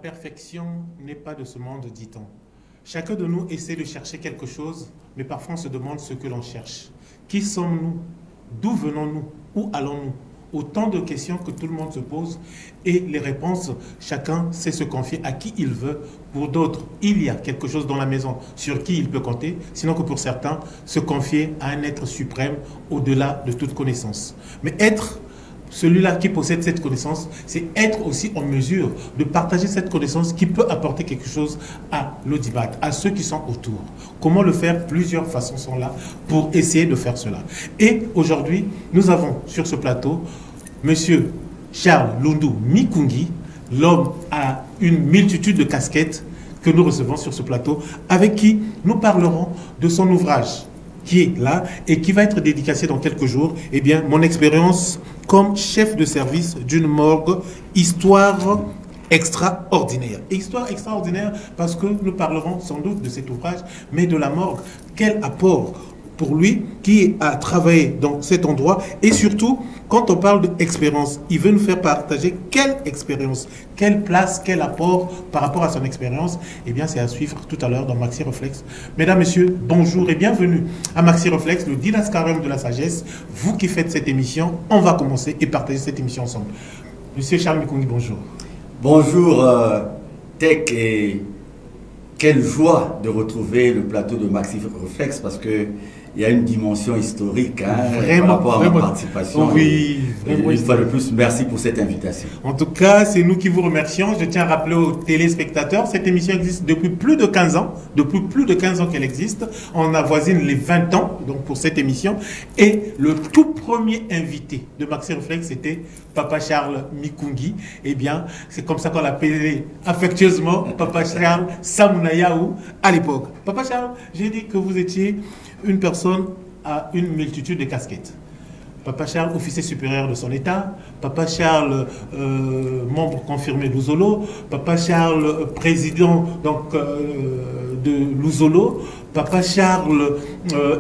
perfection n'est pas de ce monde, dit-on. Chacun de nous essaie de chercher quelque chose, mais parfois on se demande ce que l'on cherche. Qui sommes-nous? D'où venons-nous? Où allons-nous? Autant de questions que tout le monde se pose et les réponses, chacun sait se confier à qui il veut. Pour d'autres, il y a quelque chose dans la maison sur qui il peut compter, sinon que pour certains, se confier à un être suprême au-delà de toute connaissance. Mais être celui-là qui possède cette connaissance, c'est être aussi en mesure de partager cette connaissance qui peut apporter quelque chose à l'audimat, à ceux qui sont autour. Comment le faire? Plusieurs façons sont là pour essayer de faire cela. Et aujourd'hui, nous avons sur ce plateau Monsieur Charles Lundu Mikungi, l'homme à une multitude de casquettes que nous recevons sur ce plateau, avec qui nous parlerons de son ouvrage qui est là et qui va être dédicacé dans quelques jours. Eh bien, mon expérience comme chef de service d'une morgue, histoire extraordinaire. Histoire extraordinaire parce que nous parlerons sans doute de cet ouvrage, mais de la morgue. Quel apport pour lui qui a travaillé dans cet endroit, et surtout, quand on parle d'expérience, il veut nous faire partager quelle expérience, quelle place, quel apport par rapport à son expérience. Eh bien, c'est à suivre tout à l'heure dans Maxi Reflex. Mesdames, Messieurs, bonjour et bienvenue à Maxi Reflex, le didascarium de la sagesse. Vous qui faites cette émission, on va commencer et partager cette émission ensemble. Monsieur Charles Mikungi, bonjour. Bonjour, Tech, et quelle joie de retrouver le plateau de Maxi Reflex parce que il y a une dimension historique vraiment, par rapport à vraiment, ma participation. Oui, vraiment, une fois de plus, merci pour cette invitation. En tout cas, c'est nous qui vous remercions. Je tiens à rappeler aux téléspectateurs, cette émission existe depuis plus de 15 ans. Depuis plus de 15 ans qu'elle existe. On avoisine les 20 ans donc pour cette émission. Et le tout premier invité de Maxi Reflex, c'était Papa Charles Mikungi. Eh bien, c'est comme ça qu'on l'appelait affectueusement Papa Charles Samunayaou à l'époque. Papa Charles, j'ai dit que vous étiez une personne à une multitude de casquettes. Papa Charles, officier supérieur de son État. Papa Charles, membre confirmé de l'Ouzolo. Papa Charles, président donc, de l'Ouzolo. Papa Charles,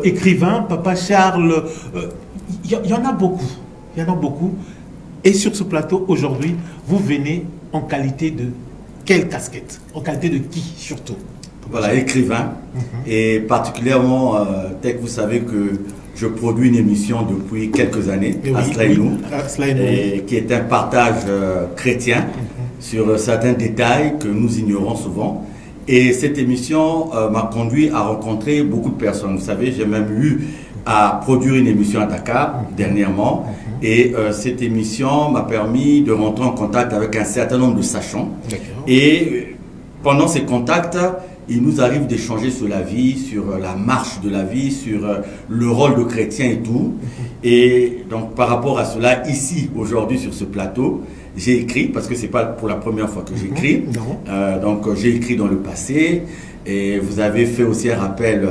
écrivain. Papa Charles, il y en a beaucoup. Il y en a beaucoup. Et sur ce plateau, aujourd'hui, vous venez en qualité de quelle casquette? En qualité de qui, surtout? Voilà, écrivain. Et particulièrement, Tech, vous savez que je produis une émission depuis quelques années, Aslainou, qui est un partage chrétien sur certains détails que nous ignorons souvent. Et cette émission m'a conduit à rencontrer beaucoup de personnes. Vous savez, j'ai même eu à produire une émission à Dakar dernièrement. Et cette émission m'a permis de rentrer en contact avec un certain nombre de sachants. Et pendant ces contacts, il nous arrive d'échanger sur la vie, sur la marche de la vie, sur le rôle de chrétien et tout. Et donc par rapport à cela, ici, aujourd'hui, sur ce plateau, j'ai écrit, parce que ce n'est pas pour la première fois que j'écris. Donc j'ai écrit dans le passé. Et vous avez fait aussi un rappel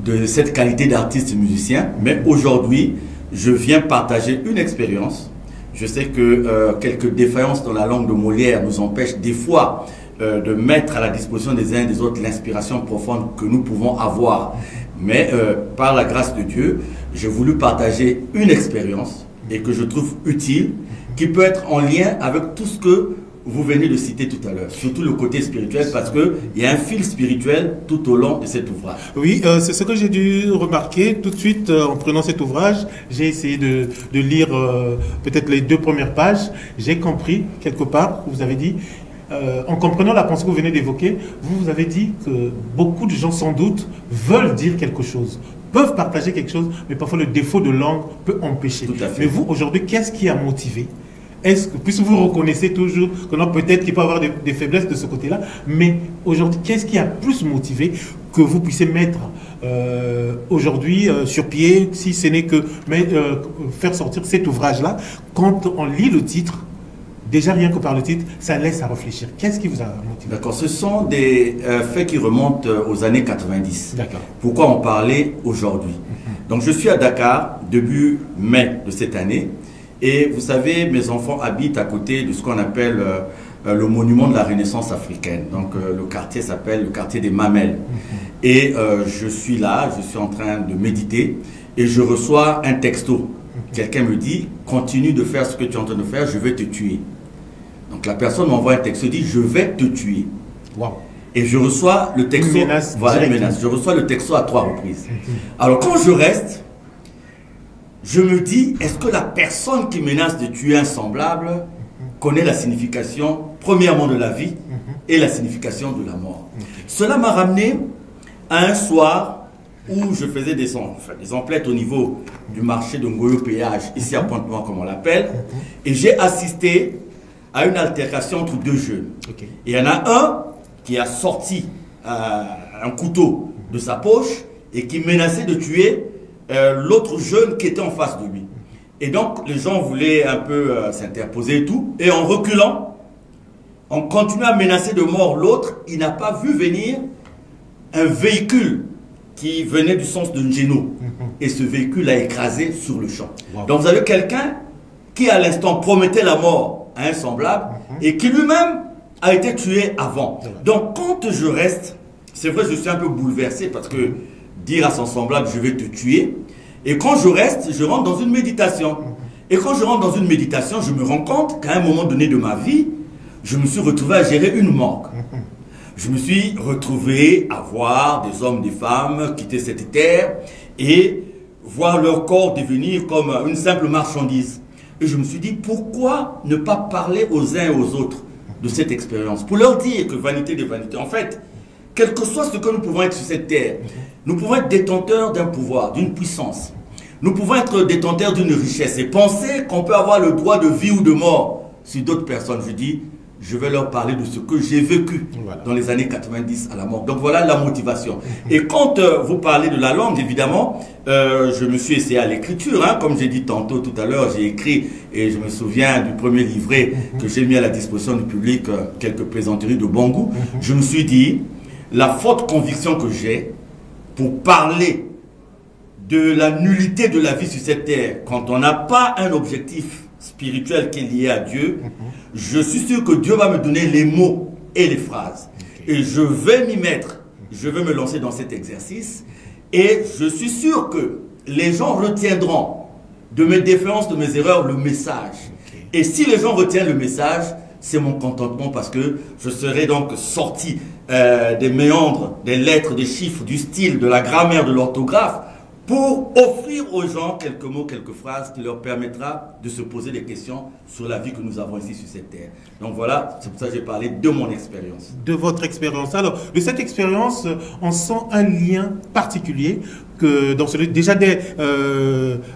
de cette qualité d'artiste musicien. Mais aujourd'hui, je viens partager une expérience. Je sais que quelques défaillances dans la langue de Molière nous empêchent des fois de mettre à la disposition des uns et des autres l'inspiration profonde que nous pouvons avoir. Mais par la grâce de Dieu, j'ai voulu partager une expérience et que je trouve utile, qui peut être en lien avec tout ce que vous venez de citer tout à l'heure, surtout le côté spirituel, parce qu'il y a un fil spirituel tout au long de cet ouvrage. Oui, c'est ce que j'ai dû remarquer tout de suite en prenant cet ouvrage. J'ai essayé de lire peut-être les 2 premières pages. J'ai compris quelque part, vous avez dit, en comprenant la pensée que vous venez d'évoquer, vous avez dit que beaucoup de gens sans doute veulent dire quelque chose, peuvent partager quelque chose, mais parfois le défaut de langue peut empêcher. Tout à fait. Mais vous, aujourd'hui, qu'est-ce qui a motivé? Est-ce que, puisque vous reconnaissez toujours que non, peut-être qu'il peut y avoir des faiblesses de ce côté-là, mais aujourd'hui, qu'est-ce qui a plus motivé que vous puissiez mettre aujourd'hui sur pied, si ce n'est que faire sortir cet ouvrage-là? Quand on lit le titre, déjà rien que par le titre, ça laisse à réfléchir. Qu'est-ce qui vous a motivé? D'accord, ce sont des faits qui remontent aux années 90. D'accord. Pourquoi en parler aujourd'hui? Donc je suis à Dakar début mai de cette année. Et vous savez, mes enfants habitent à côté de ce qu'on appelle le monument de la Renaissance africaine. Donc le quartier s'appelle le quartier des Mamelles. Et je suis là, je suis en train de méditer et je reçois un texto. Quelqu'un me dit, continue de faire ce que tu es en train de faire, je vais te tuer. Donc la personne m'envoie un texto, dit je vais te tuer. Wow. Et je reçois le texto. Une menace. Voilà, une menace. Je reçois le texto à 3 reprises. Alors quand je reste, je me dis, est-ce que la personne qui menace de tuer un semblable connaît la signification, premièrement, de la vie et la signification de la mort? Cela m'a ramené à un soir où je faisais des emplettes au niveau du marché de Ngoyo Péage, ici à Pointe-Noire comme on l'appelle, et j'ai assisté à une altercation entre 2 jeunes. Et il y en a un qui a sorti un couteau de sa poche et qui menaçait de tuer l'autre jeune qui était en face de lui. Et donc les gens voulaient un peu s'interposer et tout, et en reculant, on continuait à menacer de mort l'autre. Il n'a pas vu venir un véhicule qui venait du sens de Njeno. Et ce véhicule a écrasé sur le champ. Donc vous avez quelqu'un qui à l'instant promettait la mort à un semblable et qui lui-même a été tué avant. Donc quand je reste, c'est vrai, je suis un peu bouleversé parce que dire à son semblable je vais te tuer, et quand je reste, je rentre dans une méditation. Et quand je rentre dans une méditation, je me rends compte qu'à un moment donné de ma vie, je me suis retrouvé à gérer une morgue. Je me suis retrouvé à voir des hommes, des femmes quitter cette terre et voir leur corps devenir comme une simple marchandise. Et je me suis dit, pourquoi ne pas parler aux uns et aux autres de cette expérience, pour leur dire que vanité de vanité, en fait, quel que soit ce que nous pouvons être sur cette terre, nous pouvons être détenteurs d'un pouvoir, d'une puissance. Nous pouvons être détenteurs d'une richesse et penser qu'on peut avoir le droit de vie ou de mort sur d'autres personnes. Je dis, je vais leur parler de ce que j'ai vécu dans les années 90 à la mort. Donc voilà la motivation. Et quand vous parlez de la langue, évidemment, je me suis essayé à l'écriture. Comme j'ai dit tantôt tout à l'heure, j'ai écrit, et je me souviens du premier livret que j'ai mis à la disposition du public, quelques plaisanteries de bon goût. Je me suis dit, la forte conviction que j'ai pour parler de la nullité de la vie sur cette terre, quand on n'a pas un objectif spirituel qui est lié à Dieu, je suis sûr que Dieu va me donner les mots et les phrases. Et je vais m'y mettre, je vais me lancer dans cet exercice, et je suis sûr que les gens retiendront de mes défaillances, de mes erreurs, le message. Et si les gens retiennent le message, c'est mon contentement, parce que je serai donc sorti des méandres, des lettres, des chiffres, du style, de la grammaire, de l'orthographe, pour offrir aux gens quelques mots, quelques phrases qui leur permettra de se poser des questions sur la vie que nous avons ici sur cette terre. Donc voilà, c'est pour ça que j'ai parlé de mon expérience. De votre expérience. Alors, de cette expérience, on sent un lien particulier que dans déjà dès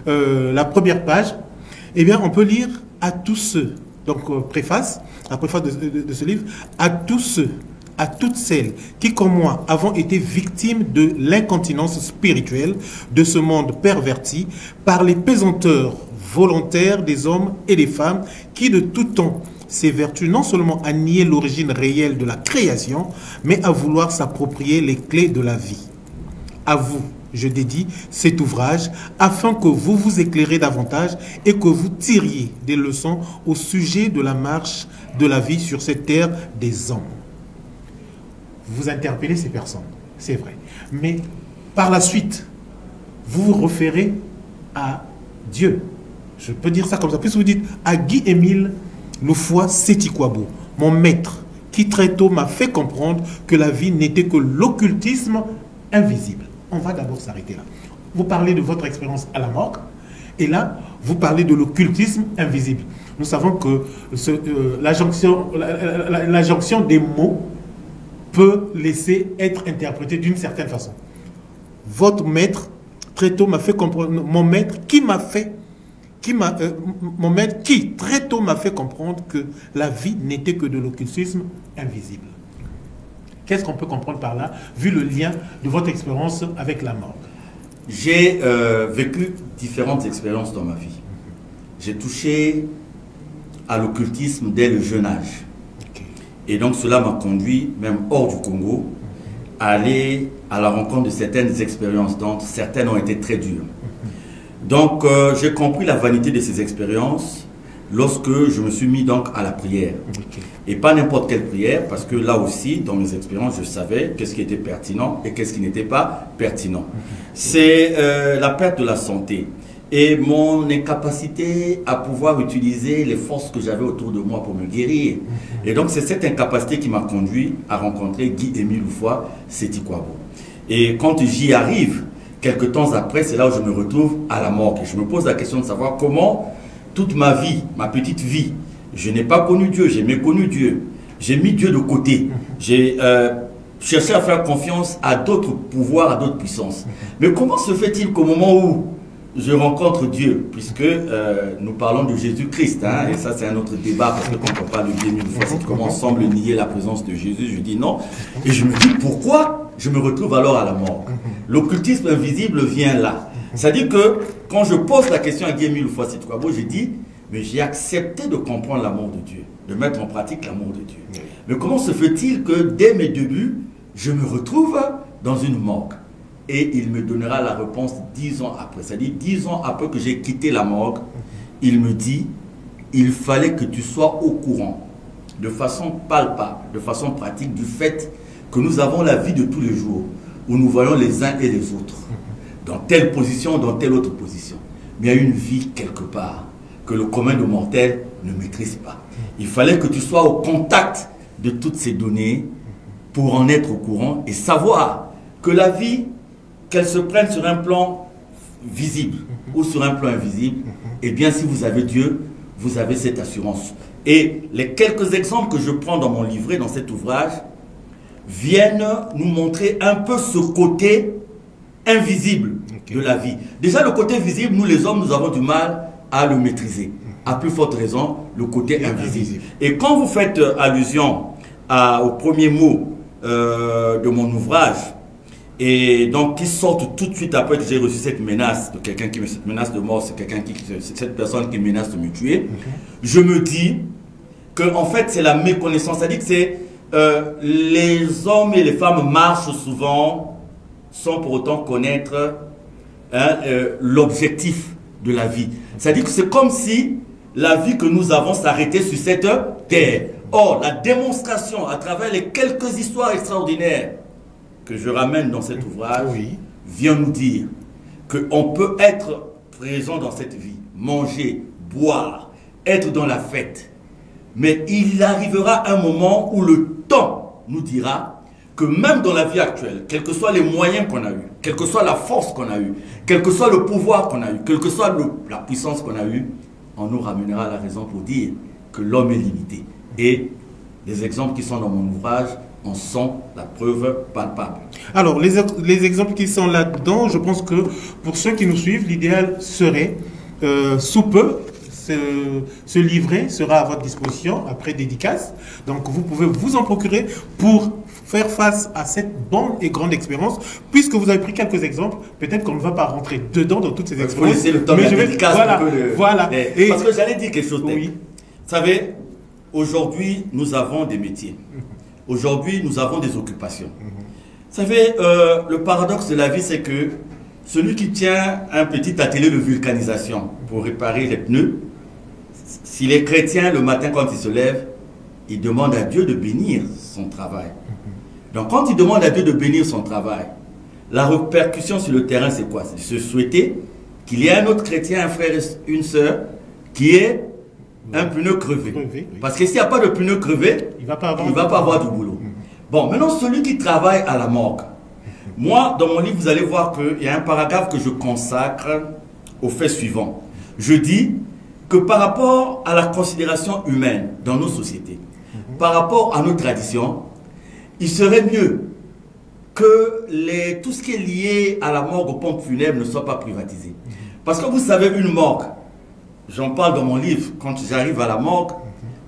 la première page, eh bien, on peut lire à tous ceux, donc préface, la préface de ce livre, à tous ceux, à toutes celles qui, comme moi, avons été victimes de l'incontinence spirituelle de ce monde perverti par les pesanteurs volontaires des hommes et des femmes qui, de tout temps, s'évertuent non seulement à nier l'origine réelle de la création, mais à vouloir s'approprier les clés de la vie. À vous, je dédie cet ouvrage afin que vous vous éclairez davantage et que vous tiriez des leçons au sujet de la marche de la vie sur cette terre des hommes. Vous interpellez ces personnes, c'est vrai. Mais par la suite, vous vous référez à Dieu. Je peux dire ça comme ça. Puis vous dites à Guy-Émile Loufoua Sétikwabo, mon maître, qui très tôt m'a fait comprendre que la vie n'était que l'occultisme invisible. On va d'abord s'arrêter là. Vous parlez de votre expérience à la morgue, et là, vous parlez de l'occultisme invisible. Nous savons que la jonction des mots peut laisser être interprété d'une certaine façon. Votre maître, très tôt, m'a fait comprendre, mon maître qui très tôt m'a fait comprendre que la vie n'était que de l'occultisme invisible. Qu'est-ce qu'on peut comprendre par là, vu le lien de votre expérience avec la morgue? J'ai vécu différentes expériences dans ma vie. J'ai touché à l'occultisme dès le jeune âge. Et donc cela m'a conduit, même hors du Congo, à aller à la rencontre de certaines expériences, dont certaines ont été très dures. Donc j'ai compris la vanité de ces expériences lorsque je me suis mis donc à la prière. Et pas n'importe quelle prière, parce que là aussi, dans mes expériences, je savais qu'est-ce qui était pertinent et qu'est-ce qui n'était pas pertinent. C'est la perte de la santé. et mon incapacité à pouvoir utiliser les forces que j'avais autour de moi pour me guérir. Et donc c'est cette incapacité qui m'a conduit à rencontrer Guy-Émile Oufoua Seti-Kouabo. Et quand j'y arrive, quelques temps après, c'est là où je me retrouve à la morgue. Et je me pose la question de savoir comment toute ma vie, ma petite vie, je n'ai pas connu Dieu, j'ai méconnu Dieu. J'ai mis Dieu de côté. J'ai cherché à faire confiance à d'autres pouvoirs, à d'autres puissances. Mais comment se fait-il qu'au moment où je rencontre Dieu, puisque nous parlons de Jésus-Christ, hein, et ça c'est un autre débat, parce que quand on parle de Dieu mille fois, c'est comment on semble nier la présence de Jésus, je dis non. Et je me dis pourquoi je me retrouve alors à la mort. L'occultisme invisible vient là. C'est-à-dire que quand je pose la question à Guy-Émile Oufoua Seti-Kouabo, je dis, mais j'ai accepté de comprendre l'amour de Dieu, de mettre en pratique l'amour de Dieu. Mais comment se fait-il que dès mes débuts, je me retrouve dans une morgue? Et il me donnera la réponse 10 ans après. C'est-à-dire 10 ans après que j'ai quitté la morgue, il me dit, il fallait que tu sois au courant, de façon palpable, de façon pratique, du fait que nous avons la vie de tous les jours, où nous voyons les uns et les autres, dans telle position, dans telle autre position. Mais il y a une vie quelque part que le commun de mortels ne maîtrise pas. Il fallait que tu sois au contact de toutes ces données pour en être au courant et savoir que la vie, qu'elle se prenne sur un plan visible ou sur un plan invisible, eh bien si vous avez Dieu, vous avez cette assurance. Et les quelques exemples que je prends dans mon livret, dans cet ouvrage, viennent nous montrer un peu ce côté invisible de la vie. Déjà le côté visible, nous les hommes, nous avons du mal à le maîtriser. À plus forte raison, le côté invisible. Et quand vous faites allusion aux premiers mots de mon ouvrage, et donc qui sortent tout de suite après que j'ai reçu cette menace de quelqu'un qui me menace de mort, c'est quelqu'un qui, cette personne qui menace de me tuer, je me dis que en fait c'est la méconnaissance, c'est-à-dire que c'est les hommes et les femmes marchent souvent sans pour autant connaître l'objectif de la vie. C'est-à-dire que c'est comme si la vie que nous avons s'arrêtait sur cette terre. Or, la démonstration à travers les quelques histoires extraordinaires que je ramène dans cet ouvrage vient nous dire qu'on peut être présent dans cette vie, manger, boire, être dans la fête. Mais il arrivera un moment où le temps nous dira que même dans la vie actuelle, quels que soient les moyens qu'on a eus, quelle que soit la force qu'on a eue, quel que soit le pouvoir qu'on a eu, quelle que soit la puissance qu'on a eue, on nous ramènera à la raison pour dire que l'homme est limité. Et les exemples qui sont dans mon ouvrage en sont la preuve palpable. Alors, les exemples qui sont là-dedans, je pense que pour ceux qui nous suivent, l'idéal serait, sous peu, ce livret sera à votre disposition après dédicace. Donc, vous pouvez vous en procurer pour faire face à cette bonne et grande expérience. Puisque vous avez pris quelques exemples, peut-être qu'on ne va pas rentrer dedans dans toutes ces expériences. Il faut laisser le temps de la dédicace. Voilà. Parce que j'allais dire quelque chose. Oui. Vous savez, aujourd'hui, nous avons des métiers. Aujourd'hui, nous avons des occupations. Vous savez, le paradoxe de la vie, c'est que celui qui tient un petit atelier de vulcanisation pour réparer les pneus, s'il est chrétien, le matin quand il se lève, il demande à Dieu de bénir son travail. Donc quand il demande à Dieu de bénir son travail, la répercussion sur le terrain, c'est quoi? C'est de se souhaiter qu'il y ait un autre chrétien, un frère, une sœur, qui ait un pneu crevé. Parce que s'il n'y a pas de pneu crevé, il ne va pas avoir du boulot. Bon, maintenant, celui qui travaille à la morgue. Moi, dans mon livre, vous allez voir qu'il y a un paragraphe que je consacre au fait suivant. Je dis que par rapport à la considération humaine dans nos sociétés, par rapport à nos traditions, il serait mieux que tout ce qui est lié à la morgue, aux pompes funèbres, ne soit pas privatisé. Parce que vous savez, une morgue, j'en parle dans mon livre, quand j'arrive à la morgue,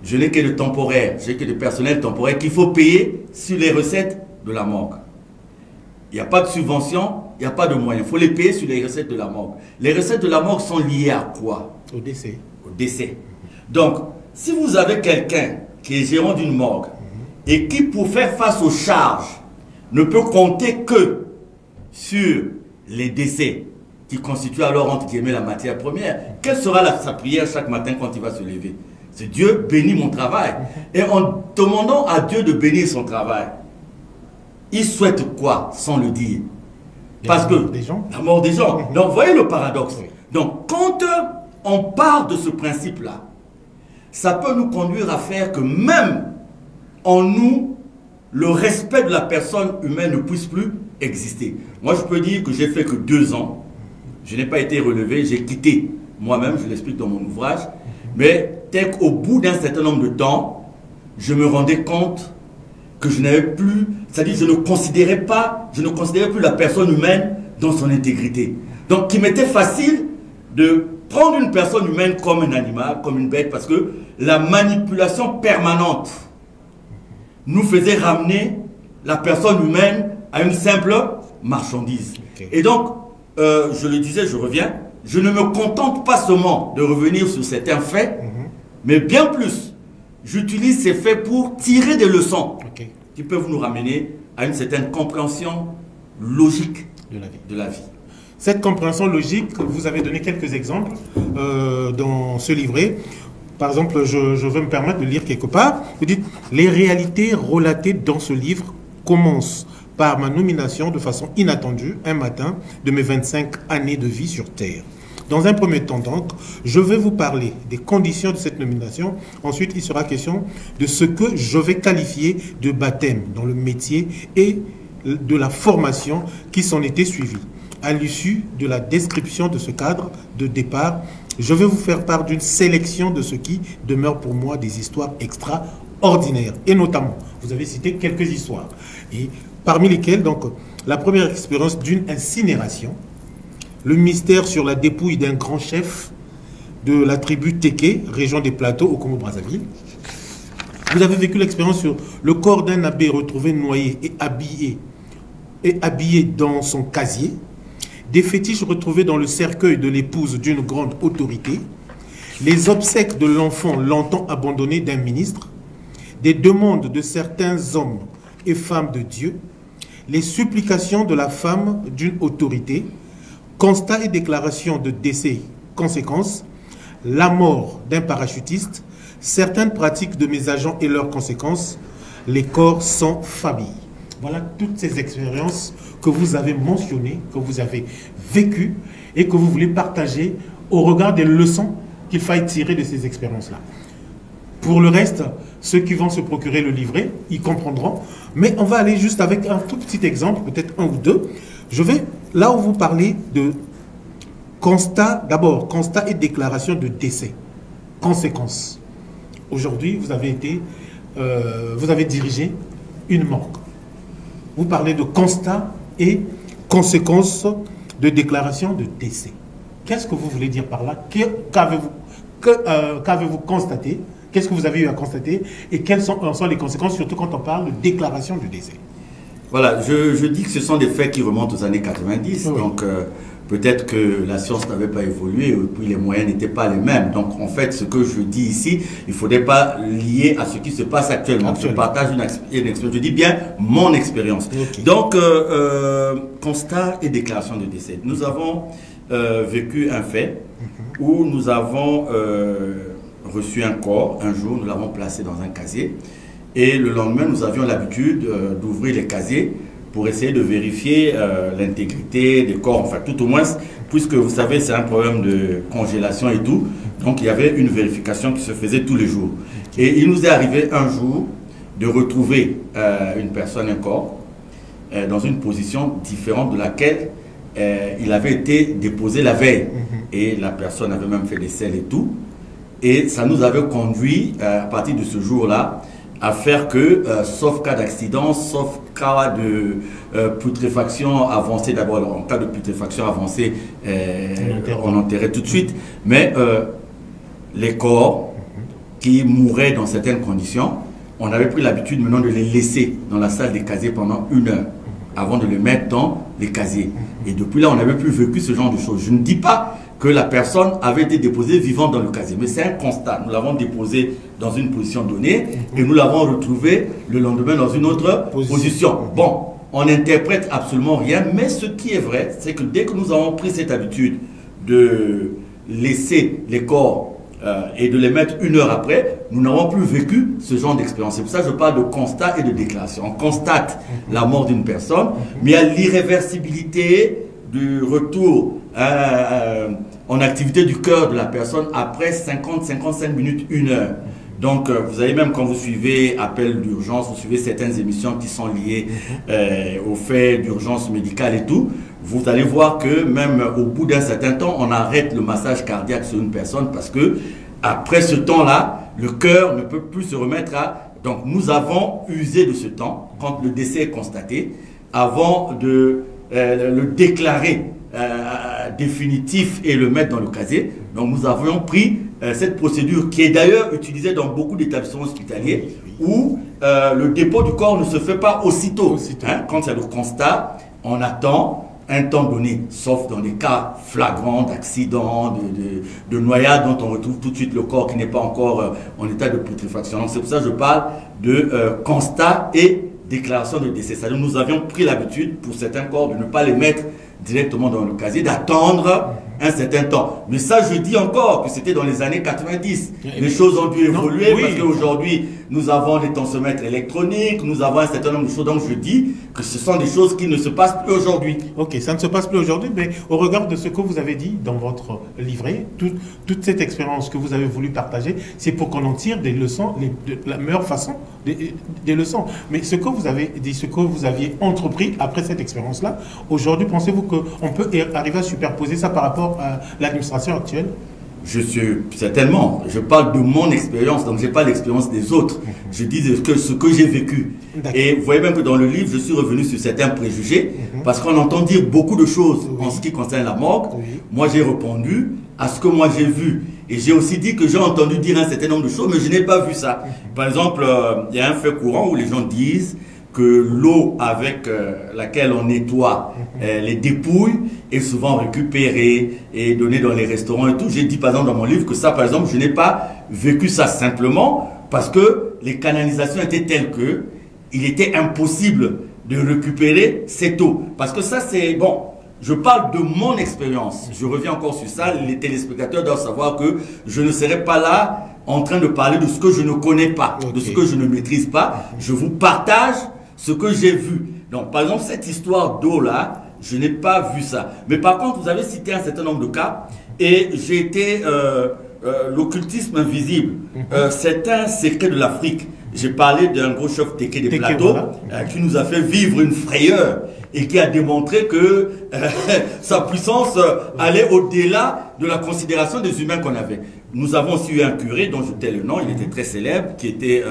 je n'ai que de temporaire, je n'ai que de personnel temporaire qu'il faut payer sur les recettes de la morgue. Il n'y a pas de subvention, il n'y a pas de moyens. Il faut les payer sur les recettes de la morgue. Les recettes de la morgue sont liées à quoi? Au décès. Au décès. Donc, si vous avez quelqu'un qui est gérant d'une morgue et qui, pour faire face aux charges, ne peut compter que sur les décès, qui constituent alors, entre guillemets, la matière première, quelle sera sa prière chaque matin quand il va se lever? C'est Dieu bénit mon travail. Et en demandant à Dieu de bénir son travail, il souhaite quoi sans le dire? Parce que la mort des gens. Donc, voyez le paradoxe. Donc, quand on part de ce principe-là, ça peut nous conduire à faire que même en nous, le respect de la personne humaine ne puisse plus exister. Moi, je peux dire que j'ai fait que 2 ans. Je n'ai pas été relevé, j'ai quitté moi-même, je l'explique dans mon ouvrage. Mais dès qu'au bout d'un certain nombre de temps, je me rendais compte que je n'avais plus, c'est-à-dire je ne considérais plus la personne humaine dans son intégrité. Donc, il m'était facile de prendre une personne humaine comme un animal, comme une bête, parce que la manipulation permanente nous faisait ramener la personne humaine à une simple marchandise. Okay. Et donc, je le disais, je reviens, je ne me contente pas seulement de revenir sur certains faits, mais bien plus, j'utilise ces faits pour tirer des leçons qui peuvent nous ramener à une certaine compréhension logique de la vie. Cette compréhension logique, vous avez donné quelques exemples dans ce livret. Par exemple, je veux me permettre de lire quelque part. Vous dites, les réalités relatées dans ce livre commencent par ma nomination de façon inattendue, un matin, de mes 25 années de vie sur Terre. Dans un premier temps, donc, je vais vous parler des conditions de cette nomination. Ensuite, il sera question de ce que je vais qualifier de baptême dans le métier et de la formation qui s'en était suivie. À l'issue de la description de ce cadre de départ, je vais vous faire part d'une sélection de ce qui demeure pour moi des histoires extraordinaires. Et notamment, vous avez cité quelques histoires. Et parmi lesquelles, donc, la première expérience d'une incinération, le mystère sur la dépouille d'un grand chef de la tribu Téké, région des Plateaux au Congo-Brazzaville. Vous avez vécu l'expérience sur le corps d'un abbé retrouvé noyé et habillé dans son casier, des fétiches retrouvés dans le cercueil de l'épouse d'une grande autorité, les obsèques de l'enfant longtemps abandonné d'un ministre, des demandes de certains hommes et femmes de Dieu, les supplications de la femme d'une autorité, constat et déclaration de décès, conséquences, la mort d'un parachutiste, certaines pratiques de mes agents et leurs conséquences, les corps sans famille. Voilà toutes ces expériences que vous avez mentionnées, que vous avez vécues et que vous voulez partager au regard des leçons qu'il faille tirer de ces expériences-là. Pour le reste, ceux qui vont se procurer le livret, ils comprendront. Mais on va aller juste avec un tout petit exemple, peut-être un ou deux. Je vais, là où vous parlez de constat, d'abord, constat et déclaration de décès. Conséquences. Aujourd'hui, vous avez dirigé une morgue. Vous parlez de constat et conséquences de déclaration de décès. Qu'est-ce que vous voulez dire par là? Qu'avez-vous constaté? Qu'est-ce que vous avez eu à constater? Et quelles sont les conséquences, surtout quand on parle de déclaration de décès? Voilà, je dis que ce sont des faits qui remontent aux années 90. Oui. Donc, peut-être que la science n'avait pas évolué et puis les moyens n'étaient pas les mêmes. Donc, en fait, ce que je dis ici, il ne faudrait pas lier à ce qui se passe actuellement. Je partage une expérience. Je dis bien mon expérience. Okay. Donc, constat et déclaration de décès. Nous avons vécu un fait où nous avons reçu un corps. Un jour, nous l'avons placé dans un casier. Et le lendemain, nous avions l'habitude d'ouvrir les casiers pour essayer de vérifier l'intégrité des corps, enfin tout au moins, puisque vous savez, c'est un problème de congélation et tout. Donc il y avait une vérification qui se faisait tous les jours. Et il nous est arrivé un jour de retrouver une personne, un corps, dans une position différente de laquelle il avait été déposé la veille. Et la personne avait même fait des selles et tout. Et ça nous avait conduit, à partir de ce jour-là, à faire que, sauf cas d'accident, sauf cas de putréfaction avancée, d'abord en cas de putréfaction avancée, on enterrait tout de suite, mais les corps qui mouraient dans certaines conditions, on avait pris l'habitude maintenant de les laisser dans la salle des casiers pendant 1 heure, avant de les mettre dans les casiers. Et depuis là, on n'avait plus vécu ce genre de choses. Je ne dis pas que la personne avait été déposée vivante dans le casier. Mais c'est un constat. Nous l'avons déposé dans une position donnée et nous l'avons retrouvé le lendemain dans une autre position. Bon, on n'interprète absolument rien, mais ce qui est vrai, c'est que dès que nous avons pris cette habitude de laisser les corps et de les mettre 1 heure après, nous n'avons plus vécu ce genre d'expérience. C'est pour ça que je parle de constat et de déclaration. On constate la mort d'une personne, mais il y a l'irréversibilité du retour en activité du cœur de la personne après 50-55 minutes, 1 heure. Donc, vous avez même, quand vous suivez Appel d'urgence, vous suivez certaines émissions qui sont liées au fait d'urgence médicale et tout, vous allez voir que même au bout d'un certain temps, on arrête le massage cardiaque sur une personne parce que après ce temps-là, le cœur ne peut plus se remettre à... Donc, nous avons usé de ce temps, quand le décès est constaté, avant de le déclarer définitif et le mettre dans le casier. Donc, nous avions pris cette procédure qui est d'ailleurs utilisée dans beaucoup d'établissements hospitaliers où le dépôt du corps ne se fait pas aussitôt. Hein, quand il y a le constat, on attend un temps donné, sauf dans des cas flagrants d'accident, de noyade dont on retrouve tout de suite le corps qui n'est pas encore en état de putréfaction. Donc c'est pour ça que je parle de constat et déclaration de décès. C'est-à-dire nous avions pris l'habitude pour certains corps de ne pas les mettre directement dans le casier, d'attendre un certain temps. Mais ça, je dis encore que c'était dans les années 90. Les choses ont dû évoluer parce qu'aujourd'hui, nous avons des tensiomètres électroniques, nous avons un certain nombre de choses. Donc, je dis que ce sont des choses qui ne se passent plus aujourd'hui. Ok, ça ne se passe plus aujourd'hui, mais au regard de ce que vous avez dit dans votre livret, toute cette expérience que vous avez voulu partager, c'est pour qu'on en tire des leçons, de la meilleure façon, des leçons. Mais ce que vous avez dit, ce que vous aviez entrepris après cette expérience-là, aujourd'hui, pensez-vous qu'on peut arriver à superposer ça par rapport à l'administration actuelle? Je suis certainement, je parle de mon expérience, donc je n'ai pas l'expérience des autres. Je dis ce que j'ai vécu. Et vous voyez même que dans le livre, je suis revenu sur certains préjugés, parce qu'on entend dire beaucoup de choses en ce qui concerne la morgue. Moi, j'ai répondu à ce que moi j'ai vu. Et j'ai aussi dit que j'ai entendu dire un certain nombre de choses, mais je n'ai pas vu ça. Par exemple, il y a un fait courant où les gens disent que l'eau avec laquelle on nettoie les dépouilles est souvent récupérée et donnée dans les restaurants et tout. J'ai dit par exemple dans mon livre que ça, par exemple, je n'ai pas vécu ça simplement parce que les canalisations étaient telles que il était impossible de récupérer cette eau. Parce que ça, c'est... Bon, je parle de mon expérience. Je reviens encore sur ça. Les téléspectateurs doivent savoir que je ne serai pas là en train de parler de ce que je ne connais pas, de ce que je ne maîtrise pas. Je vous partage ce que j'ai vu. Donc, par exemple, cette histoire d'eau-là, je n'ai pas vu ça. Mais par contre, vous avez cité un certain nombre de cas et j'ai été l'occultisme invisible. C'est un secret de l'Afrique. J'ai parlé d'un gros chef Téké des Plateaux qui nous a fait vivre une frayeur et qui a démontré que sa puissance allait au-delà de la considération des humains qu'on avait. Nous avons aussi eu un curé dont je tais le nom, il était très célèbre, qui était,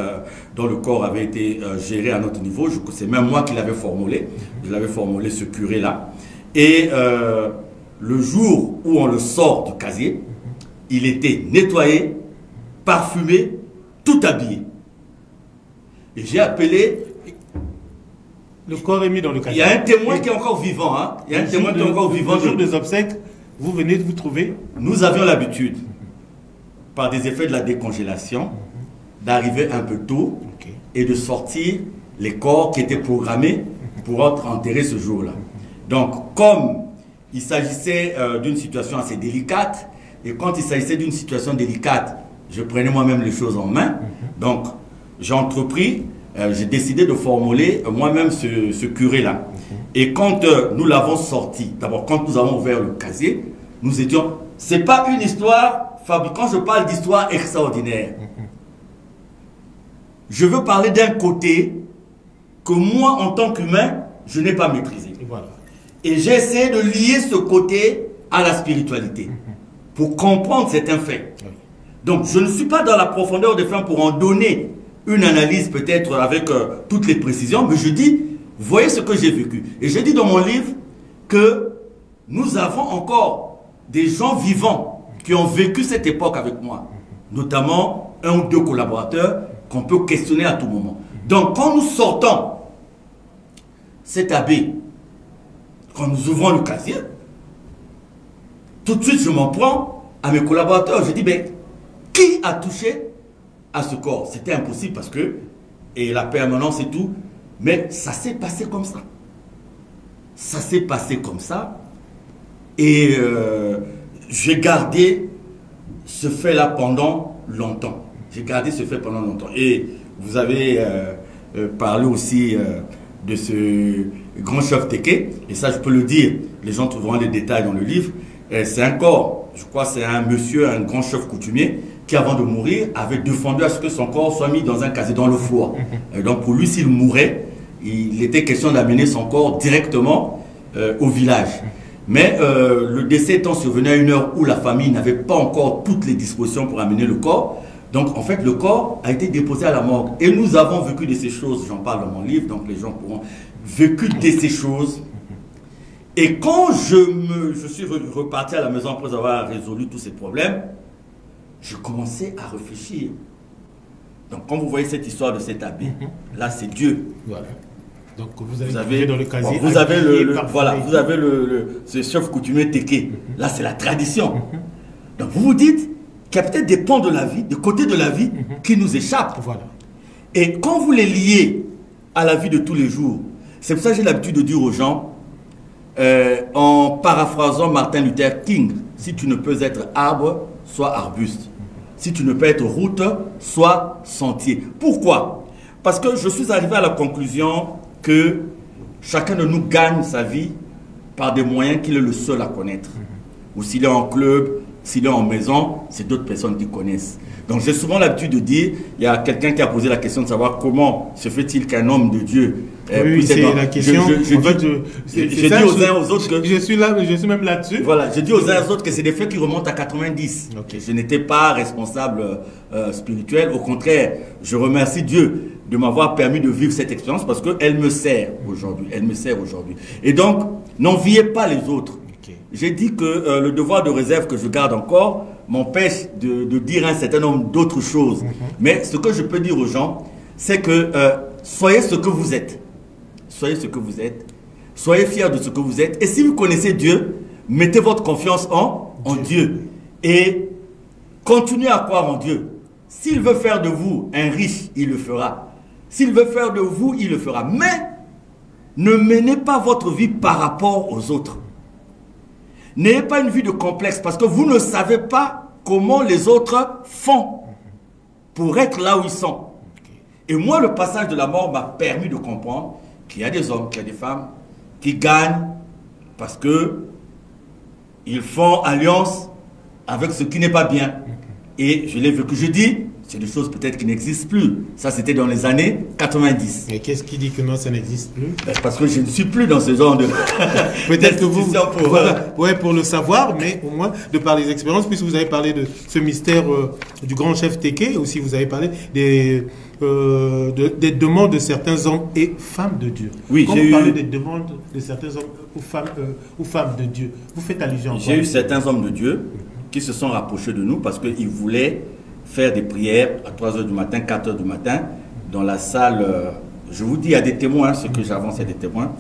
dont le corps avait été géré à notre niveau. C'est même moi qui l'avais formulé. Je l'avais formulé, ce curé-là. Et le jour où on le sort du casier, il était nettoyé, parfumé, tout habillé. Et j'ai appelé... Le corps est mis dans le casier. Il y a un témoin qui est encore vivant. Hein. Il y a un témoin qui est encore vivant. Le jour des obsèques, vous venez de vous trouver. Nous avions l'habitude, par des effets de la décongélation, d'arriver un peu tôt et de sortir les corps qui étaient programmés pour être enterrés ce jour-là. Donc, comme il s'agissait d'une situation assez délicate, et quand il s'agissait d'une situation délicate, je prenais moi-même les choses en main. Donc, j'ai entrepris, j'ai décidé de formuler moi-même ce curé-là. Et quand nous l'avons sorti, d'abord quand nous avons ouvert le casier, nous étions... C'est pas une histoire, quand je parle d'histoire extraordinaire, je veux parler d'un côté que moi, en tant qu'humain, je n'ai pas maîtrisé. Et j'ai essayé de lier ce côté à la spiritualité pour comprendre certains faits. Donc, je ne suis pas dans la profondeur des faits pour en donner une analyse peut-être avec toutes les précisions, mais je dis, voyez ce que j'ai vécu. Et je dis dans mon livre que nous avons encore des gens vivants qui ont vécu cette époque avec moi, notamment un ou deux collaborateurs qu'on peut questionner à tout moment. Donc, quand nous sortons cet abbé, quand nous ouvrons le casier, tout de suite je m'en prends à mes collaborateurs. Je dis, ben, qui a touché à ce corps? C'était impossible parce que, et la permanence et tout, mais ça s'est passé comme ça. Ça s'est passé comme ça. Et j'ai gardé ce fait-là pendant longtemps. J'ai gardé ce fait pendant longtemps. Et vous avez parlé aussi de ce grand chef Téké, et ça je peux le dire, les gens trouveront les détails dans le livre, c'est un corps, je crois c'est un monsieur, un grand chef coutumier, qui avant de mourir avait défendu à ce que son corps soit mis dans un casier dans le four. Donc pour lui, s'il mourait, il était question d'amener son corps directement au village. Mais le décès étant survenu à une heure où la famille n'avait pas encore toutes les dispositions pour amener le corps, donc en fait le corps a été déposé à la morgue. Et nous avons vécu de ces choses, j'en parle dans mon livre, donc les gens pourront vécu de ces choses. Et quand je suis reparti à la maison après avoir résolu tous ces problèmes, je commençais à réfléchir. Donc quand vous voyez cette histoire de cet habit, là c'est Dieu. Voilà. Donc vous avez dans le casier. Vous avez ce chef coutumier Téké. Là c'est la tradition. Donc vous vous dites qu'il y a peut-être des pans de la vie, des côtés de la vie qui nous échappent. Voilà. Et quand vous les liez à la vie de tous les jours, c'est pour ça que j'ai l'habitude de dire aux gens, en paraphrasant Martin Luther King, si tu ne peux être arbre, sois arbuste. Si tu ne peux être route, sois sentier. Pourquoi? Parce que je suis arrivé à la conclusion que chacun de nous gagne sa vie par des moyens qu'il est le seul à connaître. Ou s'il est en club, s'il est en maison, c'est d'autres personnes qui connaissent. Donc j'ai souvent l'habitude de dire, il y a quelqu'un qui a posé la question de savoir comment se fait-il qu'un homme de Dieu puisse être la question. Je dis aux uns aux autres que... Je suis même là-dessus. Voilà, je dis aux uns aux autres que c'est des faits qui remontent à 90. Okay. Je n'étais pas responsable spirituel. Au contraire, je remercie Dieu de m'avoir permis de vivre cette expérience parce qu'elle me sert aujourd'hui. Elle me sert aujourd'hui. Et donc, n'enviez pas les autres. Okay. J'ai dit que le devoir de réserve que je garde encore m'empêche de dire un certain nombre d'autres choses. Mais ce que je peux dire aux gens, c'est que soyez ce que vous êtes. Soyez ce que vous êtes. Soyez fiers de ce que vous êtes. Et si vous connaissez Dieu, mettez votre confiance en Dieu. Et continuez à croire en Dieu. S'il veut faire de vous un riche, il le fera. S'il veut faire de vous, il le fera. Mais ne menez pas votre vie par rapport aux autres. N'ayez pas une vie de complexe parce que vous ne savez pas comment les autres font pour être là où ils sont. Et moi, le passage de la mort m'a permis de comprendre qu'il y a des hommes, qu'il y a des femmes qui gagnent parce que ils font alliance avec ce qui n'est pas bien. Et je l'ai vécu. Je dis, c'est des choses peut-être qui n'existent plus. Ça, c'était dans les années 90. Et qu'est-ce qui dit que non, ça n'existe plus? Parce que je ne suis plus dans ce genre de... Peut-être que vous... pour le savoir, mais au moins de par les expériences, puisque vous avez parlé de ce mystère du grand chef Téké, aussi vous avez parlé des demandes de certains hommes et femmes de Dieu. Oui, quand vous parlez des demandes de certains hommes ou femmes de Dieu, vous faites allusion à quoi? J'ai eu certains hommes de Dieu qui se sont rapprochés de nous parce qu'ils voulaient faire des prières à 3 h du matin, 4 h du matin, dans la salle. Je vous dis, il y a des témoins, ce que j'avance, il y a des témoins.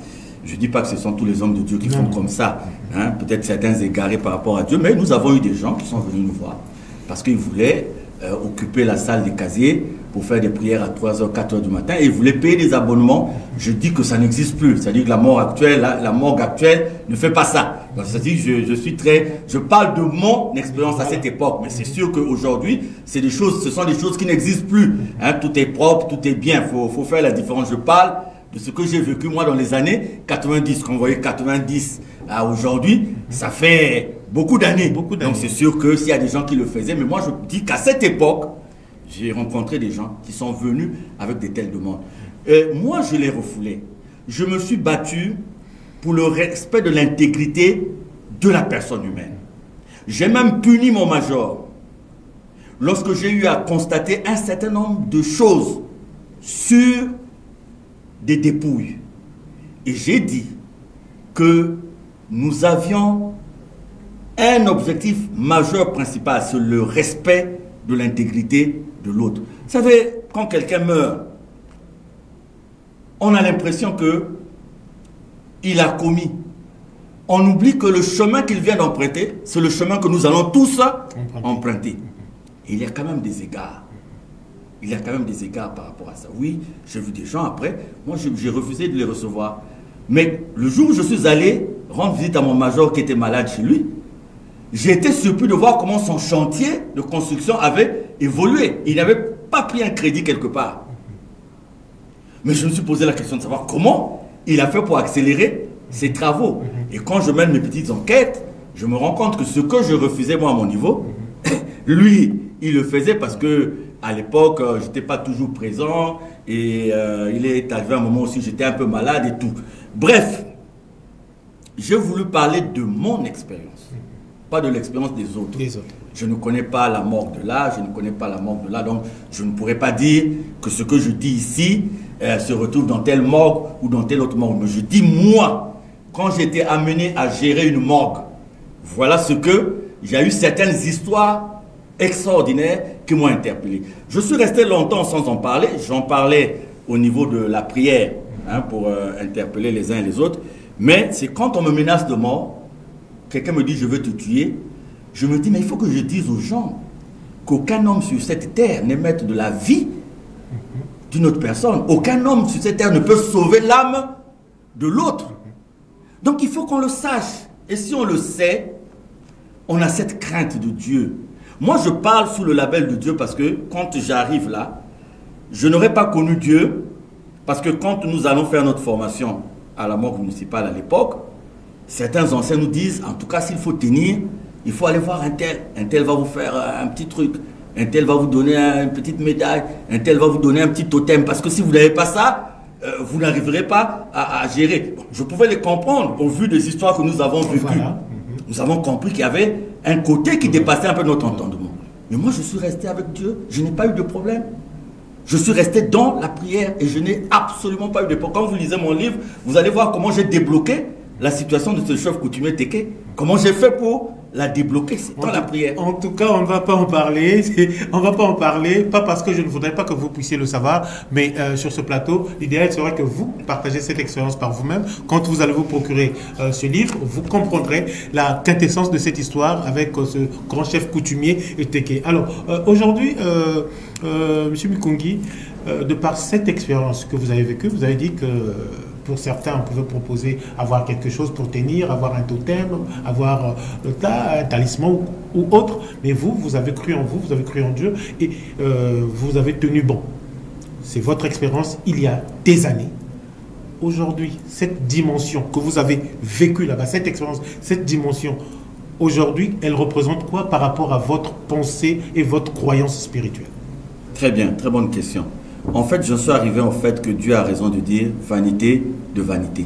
Je ne dis pas que ce sont tous les hommes de Dieu qui font comme ça. Hein. Peut-être certains égarés par rapport à Dieu, mais nous avons eu des gens qui sont venus nous voir parce qu'ils voulaient occuper la salle des casiers pour faire des prières à 3 h, 4 h du matin et ils voulaient payer des abonnements. Je dis que ça n'existe plus. C'est-à-dire que la morgue actuelle ne fait pas ça. C'est-à-dire que je parle de mon expérience à cette époque, mais c'est sûr qu'aujourd'hui, ce sont des choses qui n'existent plus. Hein, tout est propre, tout est bien. Faut faire la différence. Je parle de ce que j'ai vécu moi dans les années 90. Quand vous voyez 90 à aujourd'hui, ça fait beaucoup d'années. Donc c'est sûr que s'il y a des gens qui le faisaient, mais moi je dis qu'à cette époque, j'ai rencontré des gens qui sont venus avec de telles demandes. Moi, je les refoulais. Je me suis battu pour le respect de l'intégrité de la personne humaine. J'ai même puni mon major lorsque j'ai eu à constater un certain nombre de choses sur des dépouilles. Et j'ai dit que nous avions un objectif majeur principal, c'est le respect de l'intégrité de l'autre. Vous savez, quand quelqu'un meurt, on a l'impression que il a commis. On oublie que le chemin qu'il vient d'emprunter, c'est le chemin que nous allons tous emprunter. Et il y a quand même des égards. Il y a quand même des égards par rapport à ça. Oui, j'ai vu des gens après, moi j'ai refusé de les recevoir. Mais le jour où je suis allé rendre visite à mon major qui était malade chez lui, j'ai été surpris de voir comment son chantier de construction avait évolué. Il n'avait pas pris un crédit quelque part. Mais je me suis posé la question de savoir comment il a fait pour accélérer ses travaux. Et quand je mène mes petites enquêtes, je me rends compte que ce que je refusais moi à mon niveau, lui, il le faisait parce que à l'époque, je n'étais pas toujours présent et il est arrivé un moment aussi, j'étais un peu malade et tout. Bref, j'ai voulu parler de mon expérience, pas de l'expérience des autres. Je ne connais pas la mort de là, je ne connais pas la mort de là, donc je ne pourrais pas dire que ce que je dis ici se retrouve dans telle morgue ou dans telle autre morgue. Mais je dis moi, quand j'ai été amené à gérer une morgue, voilà ce que il y a eu certaines histoires extraordinaires qui m'ont interpellé. Je suis resté longtemps sans en parler. J'en parlais au niveau de la prière pour interpeller les uns et les autres. Mais c'est quand on me menace de mort, quelqu'un me dit je veux te tuer, je me dis mais il faut que je dise aux gens qu'aucun homme sur cette terre n'est maître de la vie d'une autre personne. Aucun homme sur cette terre ne peut sauver l'âme de l'autre. Donc il faut qu'on le sache. Et si on le sait, on a cette crainte de Dieu. Moi, je parle sous le label de Dieu parce que quand j'arrive là, je n'aurais pas connu Dieu parce que quand nous allons faire notre formation à la morgue municipale à l'époque, certains anciens nous disent, en tout cas, s'il faut tenir, il faut aller voir un tel. Un tel va vous faire un petit truc. Un tel va vous donner une petite médaille. Un tel va vous donner un petit totem. Parce que si vous n'avez pas ça, vous n'arriverez pas à gérer. Je pouvais les comprendre au vu des histoires que nous avons vécues. Voilà. Nous avons compris qu'il y avait un côté qui dépassait un peu notre entendement. Mais moi, je suis resté avec Dieu. Je n'ai pas eu de problème. Je suis resté dans la prière et je n'ai absolument pas eu de problème. Quand vous lisez mon livre, vous allez voir comment j'ai débloqué la situation de ce chef coutumier Téké. Comment j'ai fait pour la débloquer, c'est dans la prière. En tout cas, on ne va pas en parler. On ne va pas en parler, pas parce que je ne voudrais pas que vous puissiez le savoir, mais sur ce plateau, l'idéal serait que vous partagez cette expérience par vous-même. Quand vous allez vous procurer ce livre, vous comprendrez la quintessence de cette histoire avec ce grand chef coutumier Téké. Alors, aujourd'hui, M. Mikungi, de par cette expérience que vous avez vécue, vous avez dit que pour certains, on pouvait proposer avoir quelque chose pour tenir, avoir un totem, avoir un talisman ou autre. Mais vous avez cru en vous, vous avez cru en Dieu et vous avez tenu bon. C'est votre expérience il y a des années. Aujourd'hui, cette dimension que vous avez vécue là-bas, cette expérience, cette dimension, aujourd'hui, elle représente quoi par rapport à votre pensée et votre croyance spirituelle? Très bien, très bonne question. En fait, je suis arrivé au fait que Dieu a raison de dire vanité de vanité.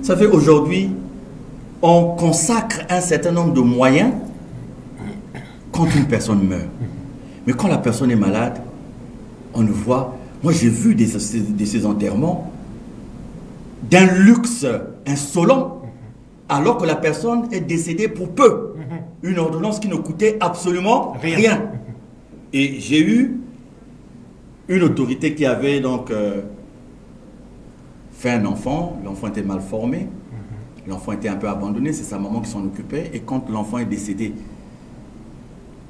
Ça fait aujourd'hui, on consacre un certain nombre de moyens quand une personne meurt. Mais quand la personne est malade, on le voit. Moi, j'ai vu de ces enterrements d'un luxe insolent, alors que la personne est décédée pour peu. Une ordonnance qui ne coûtait absolument rien. Et j'ai eu une autorité qui avait donc fait un enfant. L'enfant était mal formé. L'enfant était un peu abandonné. C'est sa maman qui s'en occupait. Et quand l'enfant est décédé,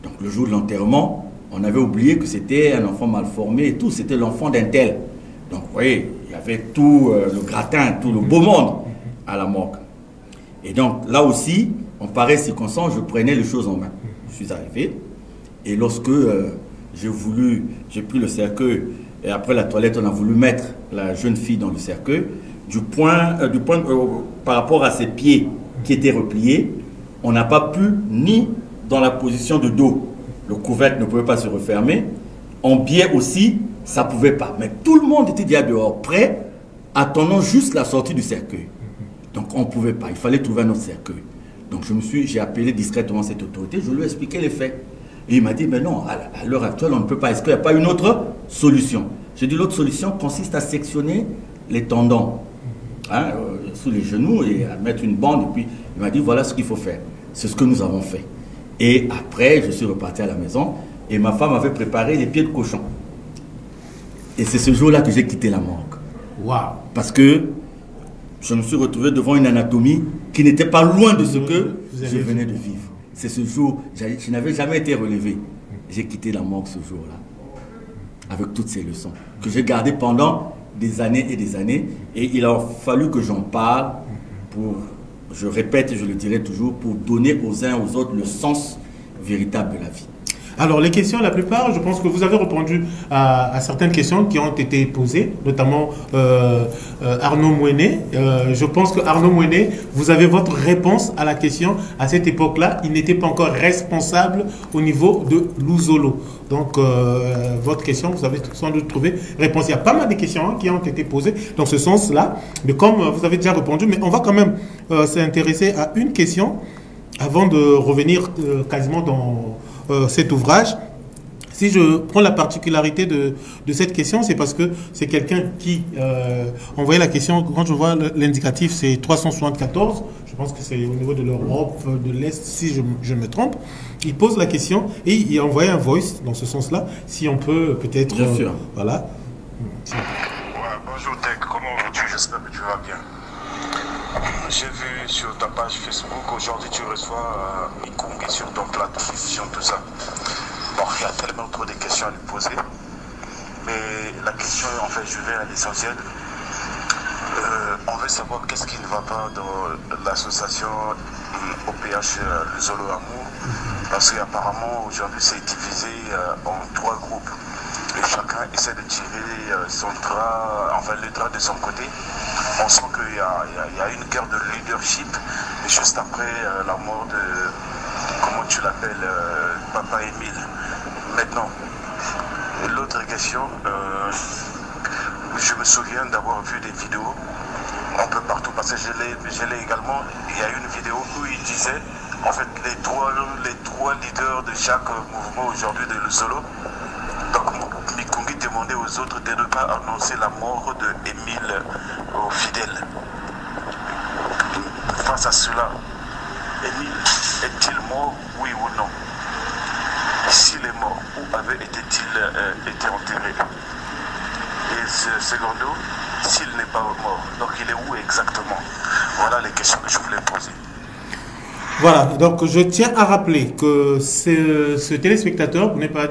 donc le jour de l'enterrement, on avait oublié que c'était un enfant mal formé et tout. C'était l'enfant d'un tel. Donc vous voyez, il y avait tout le gratin, tout le beau monde à la morgue. Et donc là aussi, en pareille circonstance, je prenais les choses en main. Je suis arrivé. Et lorsque j'ai pris le cercueil, et après la toilette, on a voulu mettre la jeune fille dans le cercueil, par rapport à ses pieds qui étaient repliés, on n'a pas pu, ni dans la position de dos, le couvercle ne pouvait pas se refermer, en biais aussi, ça ne pouvait pas. Mais tout le monde était déjà dehors, prêt, attendant juste la sortie du cercueil. Donc on ne pouvait pas, il fallait trouver un autre cercueil. Donc j'ai appelé discrètement cette autorité, je lui ai expliqué les faits. Et il m'a dit, mais non, à l'heure actuelle, on ne peut pas. Est-ce qu'il n'y a pas une autre solution? J'ai dit, l'autre solution consiste à sectionner les tendons sous les genoux et à mettre une bande. Et puis, il m'a dit, voilà ce qu'il faut faire. C'est ce que nous avons fait. Et après, je suis reparti à la maison et ma femme avait préparé les pieds de cochon. Et c'est ce jour-là que j'ai quitté la morgue. Waouh! Parce que je me suis retrouvé devant une anatomie qui n'était pas loin de ce que je venais de vivre. C'est ce jour, je n'avais jamais été relevé. J'ai quitté la morgue ce jour-là, avec toutes ces leçons, que j'ai gardées pendant des années et des années. Et il a fallu que j'en parle pour, je répète et je le dirai toujours, pour donner aux uns aux autres le sens véritable de la vie. Alors, les questions, la plupart, je pense que vous avez répondu à certaines questions qui ont été posées, notamment Arnaud Mouenet. Je pense que Arnaud Mouenet, vous avez votre réponse à la question. À cette époque-là, il n'était pas encore responsable au niveau de l'Ouzolo. Donc, votre question, vous avez sans doute trouvé réponse. Il y a pas mal de questions qui ont été posées dans ce sens-là. Mais comme vous avez déjà répondu, mais on va quand même s'intéresser à une question avant de revenir quasiment dans cet ouvrage. Si je prends la particularité de cette question, c'est parce que c'est quelqu'un qui envoyait la question, quand je vois l'indicatif, c'est 374, je pense que c'est au niveau de l'Europe de l'Est, si je me trompe. Il pose la question et il a envoyé un voice dans ce sens-là, si on peut peut-être... Bien sûr. Voilà. Ouais, bonjour Tech, comment vas-tu? J'espère que tu vas bien. J'ai vu sur ta page Facebook, aujourd'hui tu reçois Mikungi sur ton plateau de diffusion, tout ça. Bon, il y a tellement trop de questions à lui poser. Mais la question, en fait, je vais à l'essentiel. On veut savoir qu'est-ce qui ne va pas dans l'association OPH L'Ouzolo Amour. Parce qu'apparemment, aujourd'hui, c'est divisé en 3 groupes. Et chacun essaie de tirer son drap, enfin le drap de son côté. On sent qu'il y a une guerre de leadership. Et juste après la mort de, comment tu l'appelles, Papa Émile. Maintenant, l'autre question, je me souviens d'avoir vu des vidéos un peu partout, parce que je l'ai également, il y a une vidéo où il disait, en fait, les trois leaders de chaque mouvement aujourd'hui de L'Ouzolo. Donc Mikungi demandait aux autres de ne pas annoncer la mort de Émile aux fidèles. Face à cela, Émile est-il mort, oui ou non? S'il est mort, où avait-il été enterré? Et secondo, s'il n'est pas mort, donc il est où exactement? Voilà les questions que je voulais poser. Voilà, donc je tiens à rappeler que ce téléspectateur n'est pas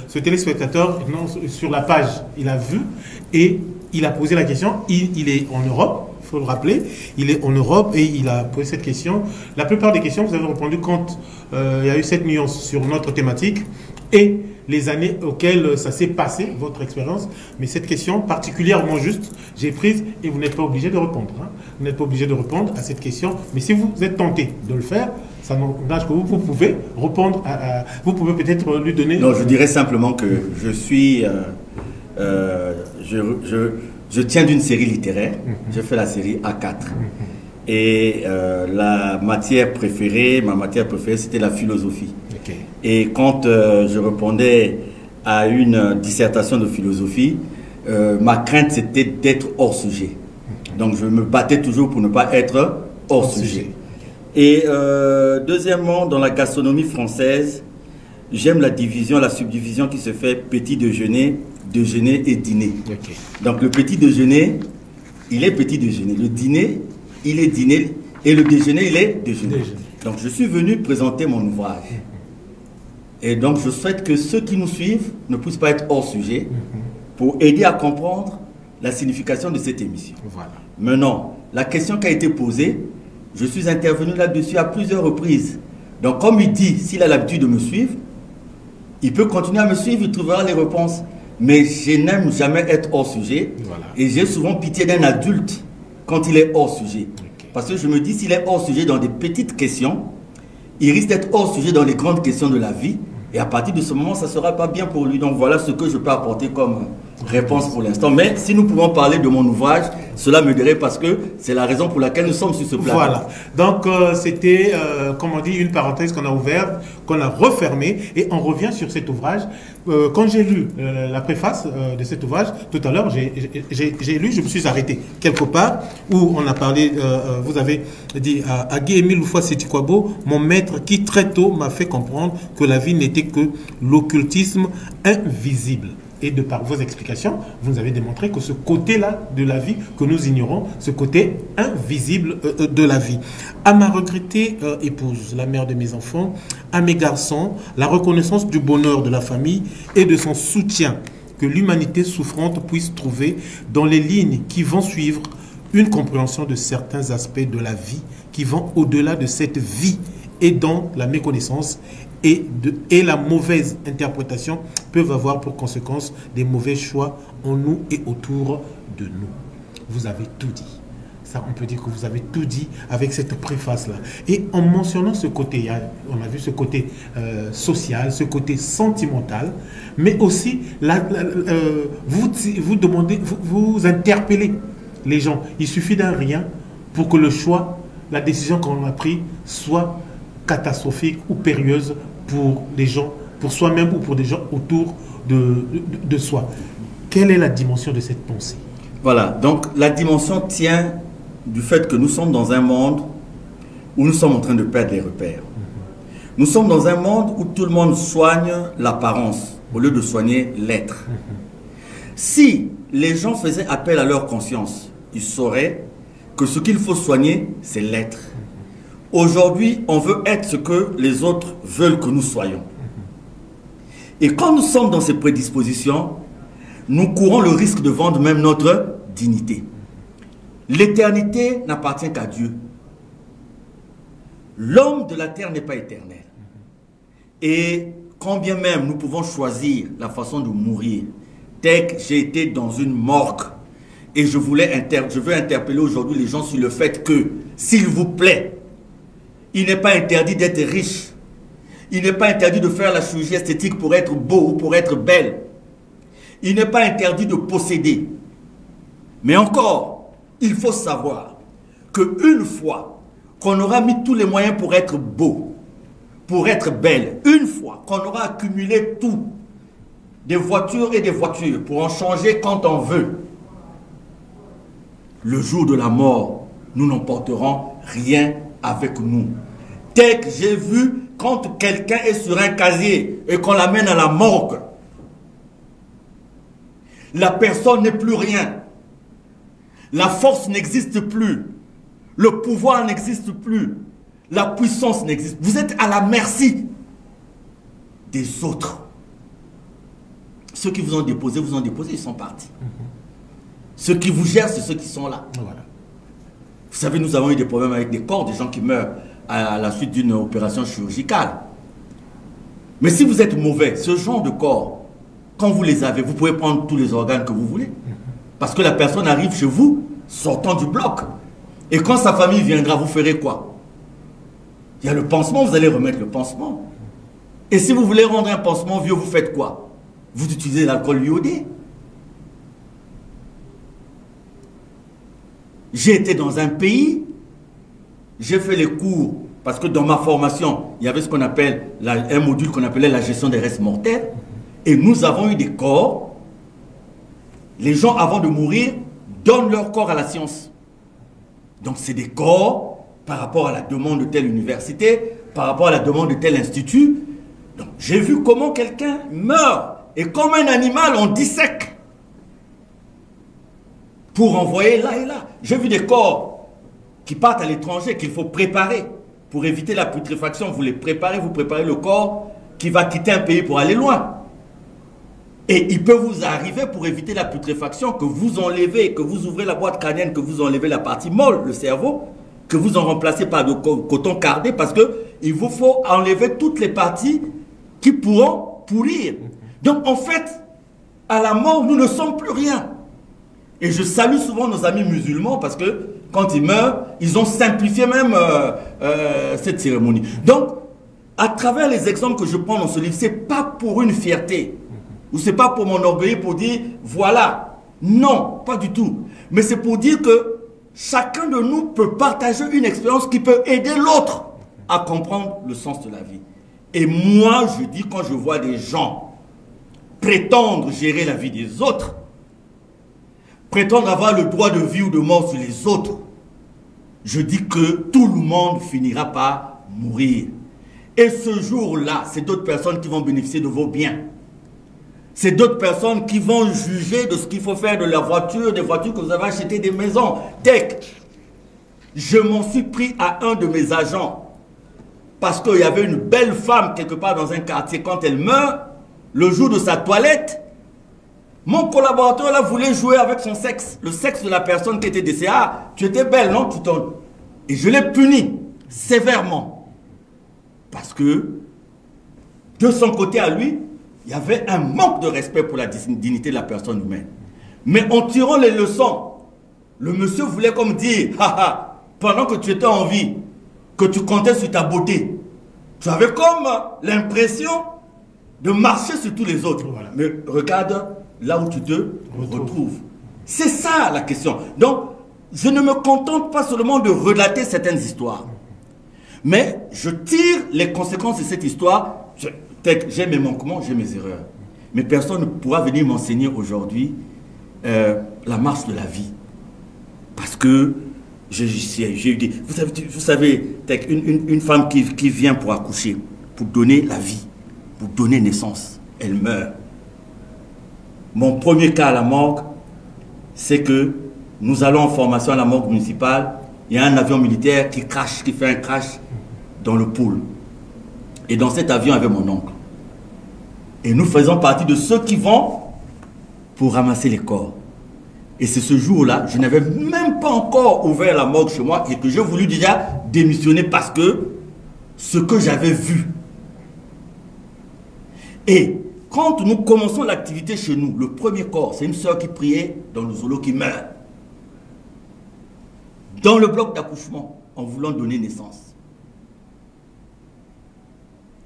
ce téléspectateur non, sur la page, il a vu et il a posé la question. Il est en Europe, il faut le rappeler. Il est en Europe et il a posé cette question. La plupart des questions, vous avez répondu quand il y a eu cette nuance sur notre thématique et les années auxquelles ça s'est passé, votre expérience. Mais cette question particulièrement juste, j'ai prise et vous n'êtes pas obligé de répondre. Hein. Vous n'êtes pas obligé de répondre à cette question. Mais si vous êtes tenté de le faire, ça n'engage que vous pouvez répondre vous pouvez peut-être lui donner... Non, je dirais simplement que je suis... je tiens d'une série littéraire. Je fais la série A4. Et ma matière préférée, c'était la philosophie. Okay. Et quand je répondais à une dissertation de philosophie, ma crainte c'était d'être hors sujet. Donc je me battais toujours pour ne pas être hors sujet. Et deuxièmement, dans la gastronomie française, j'aime la division, la subdivision qui se fait petit déjeuner, déjeuner et dîner. Okay. Donc le petit déjeuner, il est petit déjeuner. Le dîner, il est dîner. Et le déjeuner, il est déjeuner. Donc je suis venu présenter mon ouvrage. Et donc je souhaite que ceux qui nous suivent ne puissent pas être hors sujet pour aider à comprendre la signification de cette émission. Voilà. Maintenant, la question qui a été posée, je suis intervenu là-dessus à plusieurs reprises. Donc comme il dit, s'il a l'habitude de me suivre, il peut continuer à me suivre, il trouvera les réponses. Mais je n'aime jamais être hors sujet. Voilà. Et j'ai souvent pitié d'un adulte quand il est hors sujet. Okay. Parce que je me dis, s'il est hors sujet dans des petites questions, il risque d'être hors sujet dans les grandes questions de la vie. Et à partir de ce moment, ça ne sera pas bien pour lui. Donc voilà ce que je peux apporter comme réponse pour l'instant. Mais si nous pouvons parler de mon ouvrage, cela me dirait parce que c'est la raison pour laquelle nous sommes sur ce plateau. Voilà. Donc c'était, comme on dit, une parenthèse qu'on a ouverte, qu'on a refermée. Et on revient sur cet ouvrage. Quand j'ai lu la préface de cet ouvrage, tout à l'heure, j'ai lu, je me suis arrêté quelque part où on a parlé, vous avez dit à Guy-Émile Houphouët-Sétikwabo, mon maître qui très tôt m'a fait comprendre que la vie n'était que l'occultisme invisible. Et de par vos explications, vous nous avez démontré que ce côté-là de la vie que nous ignorons, ce côté invisible de la vie. À ma regrettée épouse, la mère de mes enfants, à mes garçons, la reconnaissance du bonheur de la famille et de son soutien que l'humanité souffrante puisse trouver dans les lignes qui vont suivre une compréhension de certains aspects de la vie qui vont au-delà de cette vie et dont la méconnaissance et la mauvaise interprétation peuvent avoir pour conséquence des mauvais choix en nous et autour de nous. Vous avez tout dit. Ça, on peut dire que vous avez tout dit avec cette préface-là. Et en mentionnant ce côté, on a vu ce côté social, ce côté sentimental, mais aussi vous demandez, vous interpellez les gens. Il suffit d'un rien pour que le choix, la décision qu'on a prise soit catastrophique ou périlleuse pour les gens, pour soi-même ou pour des gens autour de soi. Quelle est la dimension de cette pensée? Voilà, donc la dimension tient du fait que nous sommes dans un monde où nous sommes en train de perdre les repères. Nous sommes dans un monde où tout le monde soigne l'apparence au lieu de soigner l'être. Si les gens faisaient appel à leur conscience, ils sauraient que ce qu'il faut soigner, c'est l'être. Aujourd'hui, on veut être ce que les autres veulent que nous soyons. Et quand nous sommes dans ces prédispositions, nous courons le risque de vendre même notre dignité. L'éternité n'appartient qu'à Dieu. L'homme de la terre n'est pas éternel. Et quand bien même nous pouvons choisir la façon de mourir, dès que j'ai été dans une morgue, et je veux interpeller aujourd'hui les gens sur le fait que, s'il vous plaît, il n'est pas interdit d'être riche. Il n'est pas interdit de faire la chirurgie esthétique pour être beau ou pour être belle. Il n'est pas interdit de posséder. Mais encore, il faut savoir qu'une fois qu'on aura mis tous les moyens pour être beau, pour être belle, une fois qu'on aura accumulé tout, des voitures et des voitures, pour en changer quand on veut, le jour de la mort, nous n'emporterons rien avec nous. Dès que j'ai vu, quand quelqu'un est sur un casier et qu'on l'amène à la morgue, la personne n'est plus rien. La force n'existe plus. Le pouvoir n'existe plus. La puissance n'existe. Vous êtes à la merci des autres. Ceux qui vous ont déposé, ils sont partis. Ceux qui vous gèrent, c'est ceux qui sont là. Voilà. Vous savez, nous avons eu des problèmes avec des corps, des gens qui meurent à la suite d'une opération chirurgicale. Mais si vous êtes mauvais, ce genre de corps, quand vous les avez, vous pouvez prendre tous les organes que vous voulez. Parce que la personne arrive chez vous, sortant du bloc. Et quand sa famille viendra, vous ferez quoi? Il y a le pansement, vous allez remettre le pansement. Et si vous voulez rendre un pansement vieux, vous faites quoi? Vous utilisez l'alcool iodé. J'ai été dans un pays, j'ai fait les cours, parce que dans ma formation, il y avait ce qu'on appelle, un module qu'on appelait la gestion des restes mortels. Et nous avons eu des corps. Les gens, avant de mourir, donnent leur corps à la science. Donc, c'est des corps par rapport à la demande de telle université, par rapport à la demande de tel institut. Donc, j'ai vu comment quelqu'un meurt. Et comme un animal, on dissèque pour envoyer là et là. J'ai vu des corps qui partent à l'étranger, qu'il faut préparer. Pour éviter la putréfaction, vous les préparez, vous préparez le corps qui va quitter un pays pour aller loin. Et il peut vous arriver, pour éviter la putréfaction, que vous enlevez, que vous ouvrez la boîte crânienne, que vous enlevez la partie molle, le cerveau, que vous en remplacez par du coton cardé, parce qu'il vous faut enlever toutes les parties qui pourront pourrir. Donc en fait, à la mort, nous ne sommes plus rien. Et je salue souvent nos amis musulmans, parce que quand ils meurent, ils ont simplifié même cette cérémonie. Donc, à travers les exemples que je prends dans ce livre, ce n'est pas pour une fierté, ou c'est pas pour m'enorgueillir, pour dire, voilà. Non, pas du tout. Mais c'est pour dire que chacun de nous peut partager une expérience qui peut aider l'autre à comprendre le sens de la vie. Et moi, je dis, quand je vois des gens prétendre gérer la vie des autres, prétendre avoir le droit de vie ou de mort sur les autres, je dis que tout le monde finira par mourir. Et ce jour-là, c'est d'autres personnes qui vont bénéficier de vos biens. C'est d'autres personnes qui vont juger de ce qu'il faut faire de la voiture, des voitures que vous avez achetées, des maisons. Tech, je m'en suis pris à un de mes agents parce qu'il y avait une belle femme quelque part dans un quartier. Quand elle meurt, le jour de sa toilette, mon collaborateur là voulait jouer avec son sexe, le sexe de la personne qui était décédée. Ah, tu étais belle, non? Et je l'ai puni sévèrement. Parce que, de son côté à lui, il y avait un manque de respect pour la dignité de la personne humaine. Mais en tirant les leçons, le monsieur voulait comme dire, haha, pendant que tu étais en vie, que tu comptais sur ta beauté, tu avais comme l'impression de marcher sur tous les autres. Voilà. Mais regarde là où tu te retrouves. C'est ça la question. Donc, je ne me contente pas seulement de relater certaines histoires, mais je tire les conséquences de cette histoire. J'ai mes manquements, j'ai mes erreurs. Mais personne ne pourra venir m'enseigner aujourd'hui la marche de la vie. Parce que j'ai eu des... Vous savez, une femme qui vient pour accoucher, pour donner la vie, pour donner naissance, elle meurt. Mon premier cas à la morgue, c'est que nous allons en formation à la morgue municipale. Il y a un avion militaire qui crache, qui fait un crash dans le pôle. Et dans cet avion, il y avait mon oncle. Et nous faisons partie de ceux qui vont pour ramasser les corps. Et c'est ce jour-là, je n'avais même pas encore ouvert la morgue chez moi et que j'ai voulu déjà démissionner parce que ce que j'avais vu. Et quand nous commençons l'activité chez nous, le premier corps, c'est une sœur qui priait dans le Zolo qui meurt. Dans le bloc d'accouchement, en voulant donner naissance.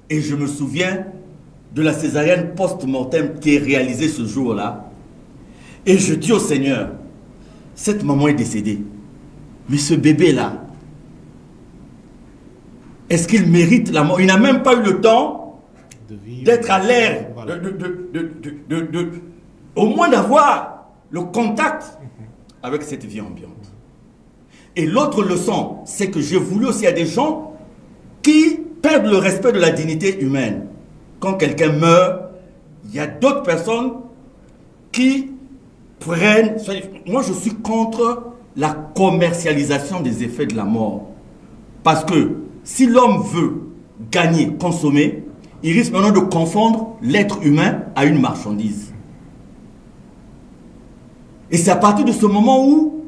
Et je me souviens de la césarienne post-mortem qui est réalisée ce jour-là. Et je dis au Seigneur, cette maman est décédée. Mais ce bébé-là, est-ce qu'il mérite la mort? Il n'a même pas eu le temps d'être à l'air, voilà. Au moins d'avoir le contact avec cette vie ambiante. Et l'autre leçon, c'est que j'ai voulu aussi à des gens qui perdent le respect de la dignité humaine. Quand quelqu'un meurt, il y a d'autres personnes qui prennent... Moi, je suis contre la commercialisation des effets de la mort. Parce que si l'homme veut gagner, consommer, il risque maintenant de confondre l'être humain à une marchandise. Et c'est à partir de ce moment où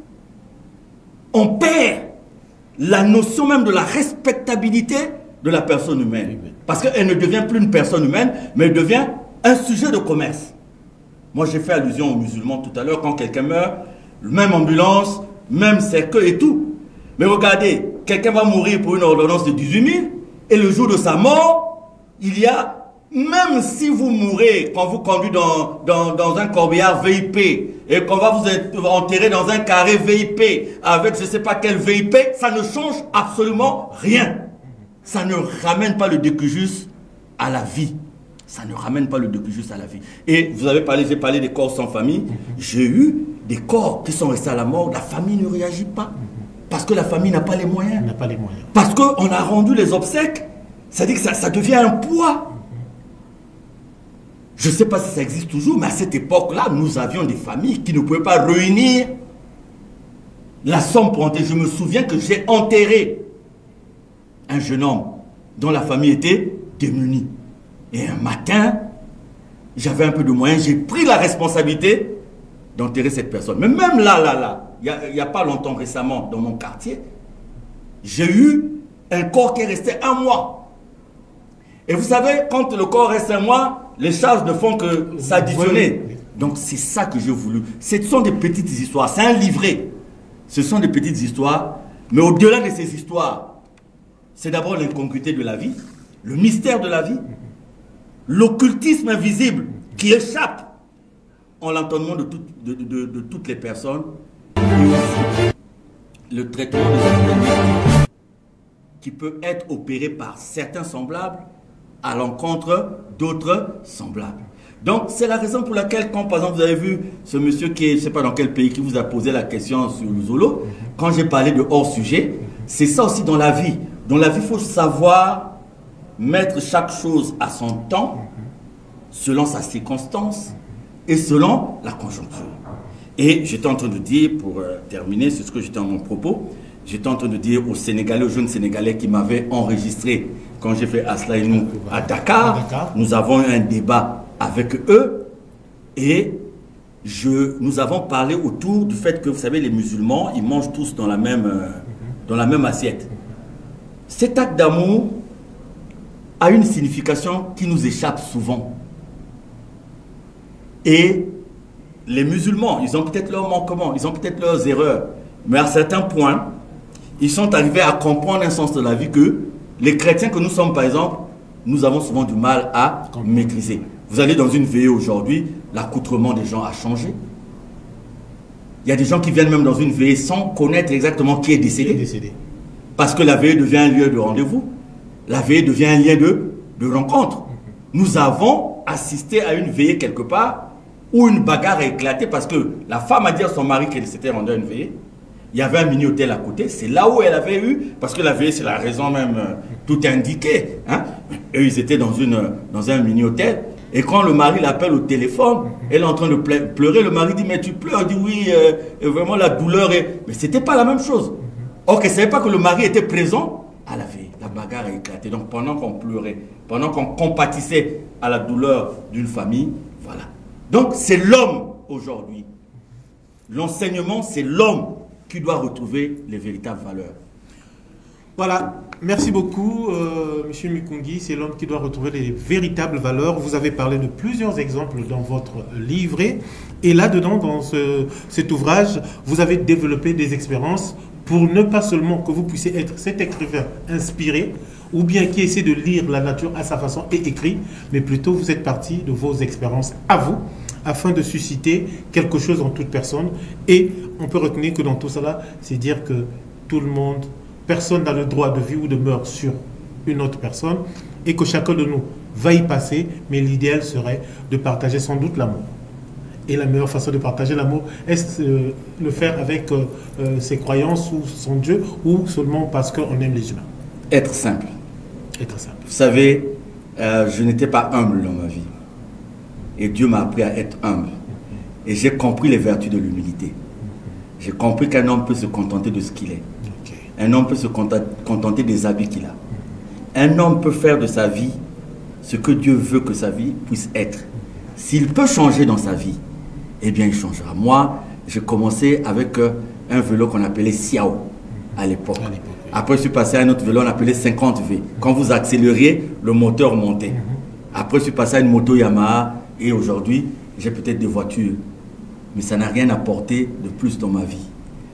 on perd la notion même de la respectabilité de la personne humaine. Parce qu'elle ne devient plus une personne humaine, mais elle devient un sujet de commerce. Moi, j'ai fait allusion aux musulmans tout à l'heure, quand quelqu'un meurt, même ambulance, même cercueil et tout. Mais regardez, quelqu'un va mourir pour une ordonnance de 18 000, et le jour de sa mort, il y a, même si vous mourrez, quand vous conduisez dans un corbillard VIP, et qu'on va vous enterrer dans un carré VIP, avec je ne sais pas quel VIP, ça ne change absolument rien. Ça ne ramène pas le décujus à la vie. Ça ne ramène pas le décujus à la vie. Et vous avez parlé, j'ai parlé des corps sans famille. J'ai eu des corps qui sont restés à la mort. La famille ne réagit pas. Parce que la famille n'a pas les moyens. N'a pas les moyens. Parce qu'on a rendu les obsèques. Ça dit que ça devient un poids. Je ne sais pas si ça existe toujours, mais à cette époque-là, nous avions des familles qui ne pouvaient pas réunir la somme pour enterrer. Je me souviens que j'ai enterré un jeune homme dont la famille était démunie. Et un matin, j'avais un peu de moyens, j'ai pris la responsabilité d'enterrer cette personne. Mais même là, il n'y a pas longtemps récemment, dans mon quartier, j'ai eu un corps qui est resté 1 mois. Et vous savez, quand le corps reste 1 mois, les charges ne font que s'additionner. Oui. Donc c'est ça que j'ai voulu. Ce sont des petites histoires, c'est un livret. Ce sont des petites histoires, mais au-delà de ces histoires, c'est d'abord l'incongruité de la vie, le mystère de la vie, l'occultisme invisible qui échappe en l'entendement de toutes les personnes, et aussi le traitement des épidémies qui peut être opéré par certains semblables à l'encontre d'autres semblables. Donc c'est la raison pour laquelle, quand par exemple vous avez vu ce monsieur qui est, je ne sais pas dans quel pays, qui vous a posé la question sur le Zolo, quand j'ai parlé de hors-sujet, c'est ça aussi dans la vie. Dans la vie, il faut savoir mettre chaque chose à son temps, selon sa circonstance et selon la conjoncture. Et j'étais en train de dire, pour terminer, c'est ce que j'étais en mon propos, j'étais en train de dire aux Sénégalais, aux jeunes Sénégalais qui m'avaient enregistré quand j'ai fait Aslainou à Dakar, nous avons eu un débat avec eux et nous avons parlé autour du fait que, vous savez, les musulmans, ils mangent tous dans la même assiette. Cet acte d'amour a une signification qui nous échappe souvent. Et les musulmans, ils ont peut-être leurs manquements, ils ont peut-être leurs erreurs, mais à certains points, ils sont arrivés à comprendre un sens de la vie que les chrétiens que nous sommes, par exemple, nous avons souvent du mal à maîtriser. Vous allez dans une veillée aujourd'hui, l'accoutrement des gens a changé. Il y a des gens qui viennent même dans une veillée sans connaître exactement qui est décédé. Parce que la veillée devient un lieu de rendez-vous. La veillée devient un lieu de rencontre. Nous avons assisté à une veillée quelque part où une bagarre a éclaté parce que la femme a dit à son mari qu'elle s'était rendue à une veillée. Il y avait un mini-hôtel à côté. C'est là où elle avait eu, parce que la veillée, c'est la raison même, tout indiqué. Hein? Eux, ils étaient dans un mini-hôtel. Et quand le mari l'appelle au téléphone, elle est en train de pleurer. Le mari dit, mais tu pleures. Il dit, oui, vraiment la douleur est... Mais ce n'était pas la même chose. Or, elle ne savait pas que le mari était présent à la veille. La bagarre a éclaté. Donc, pendant qu'on pleurait, pendant qu'on compatissait à la douleur d'une famille, voilà. Donc, c'est l'homme aujourd'hui. L'enseignement, c'est l'homme qui doit retrouver les véritables valeurs. Voilà, merci beaucoup, M. Mikungi. C'est l'homme qui doit retrouver les véritables valeurs. Vous avez parlé de plusieurs exemples dans votre livret. Et là-dedans, dans cet ouvrage, vous avez développé des expériences pour ne pas seulement que vous puissiez être cet écrivain inspiré, ou bien qui essaie de lire la nature à sa façon et écrit, mais plutôt vous êtes parti de vos expériences à vous, afin de susciter quelque chose en toute personne. Et on peut retenir que dans tout cela, c'est dire que tout le monde, personne n'a le droit de vie ou de mort sur une autre personne, et que chacun de nous va y passer, mais l'idéal serait de partager sans doute l'amour. Et la meilleure façon de partager l'amour, est-ce le faire avec ses croyances ou son Dieu, ou seulement parce qu'on aime les humains? Être simple. Être simple. Vous savez, je n'étais pas humble dans ma vie. Et Dieu m'a appris à être humble. Et j'ai compris les vertus de l'humilité. J'ai compris qu'un homme peut se contenter de ce qu'il est. Un homme peut se contenter des habits qu'il a. Un homme peut faire de sa vie ce que Dieu veut que sa vie puisse être. S'il peut changer dans sa vie, eh bien il changera. Moi, j'ai commencé avec un vélo qu'on appelait Xiao à l'époque. Après, je suis passé à un autre vélo, on appelait 50V. Quand vous accélériez, le moteur montait. Après, je suis passé à une moto Yamaha. Et aujourd'hui, j'ai peut-être des voitures. Mais ça n'a rien apporté de plus dans ma vie.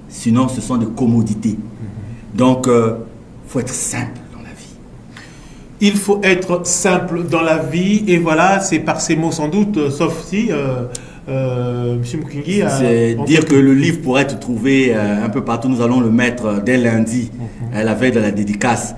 Sinon, ce sont des commodités. Donc, il faut être simple dans la vie. Il faut être simple dans la vie. Et voilà, c'est par ces mots sans doute, sauf si M. Mikungi a... C'est dire que le livre pourrait être trouvé un peu partout. Nous allons le mettre dès lundi, à la veille de la dédicace,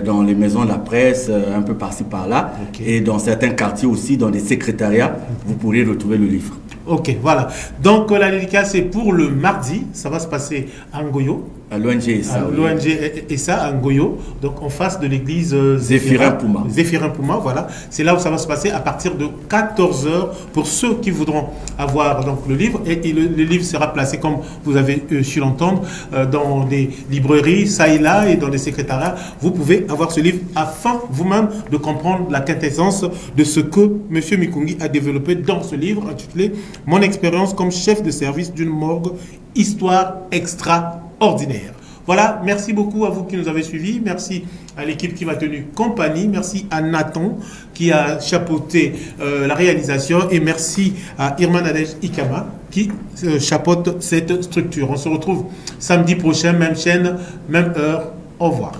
dans les maisons de la presse, un peu par-ci par-là. Et dans certains quartiers aussi, dans des secrétariats, vous pourrez retrouver le livre. Ok, voilà. Donc la dédicace est pour le mardi. Ça va se passer à Ngoyo. À l'ONG ESA. L'ONG ESA à Ngoyo. Donc en face de l'église Zéphirin Pouma. Zéphirin Pouma, voilà. C'est là où ça va se passer à partir de 14 h pour ceux qui voudront avoir donc, le livre. Et le livre sera placé, comme vous avez su l'entendre, dans des librairies, ça et là, et dans des secrétariats. Vous pouvez avoir ce livre afin vous-même de comprendre la quintessence de ce que M. Mikungi a développé dans ce livre intitulé « Mon expérience comme chef de service d'une morgue, histoire extraordinaire ». Voilà, merci beaucoup à vous qui nous avez suivis. Merci à l'équipe qui m'a tenu compagnie. Merci à Nathan qui a chapeauté la réalisation. Et merci à Irma Nadej Ikama qui chapeaute cette structure. On se retrouve samedi prochain, même chaîne, même heure. Au revoir.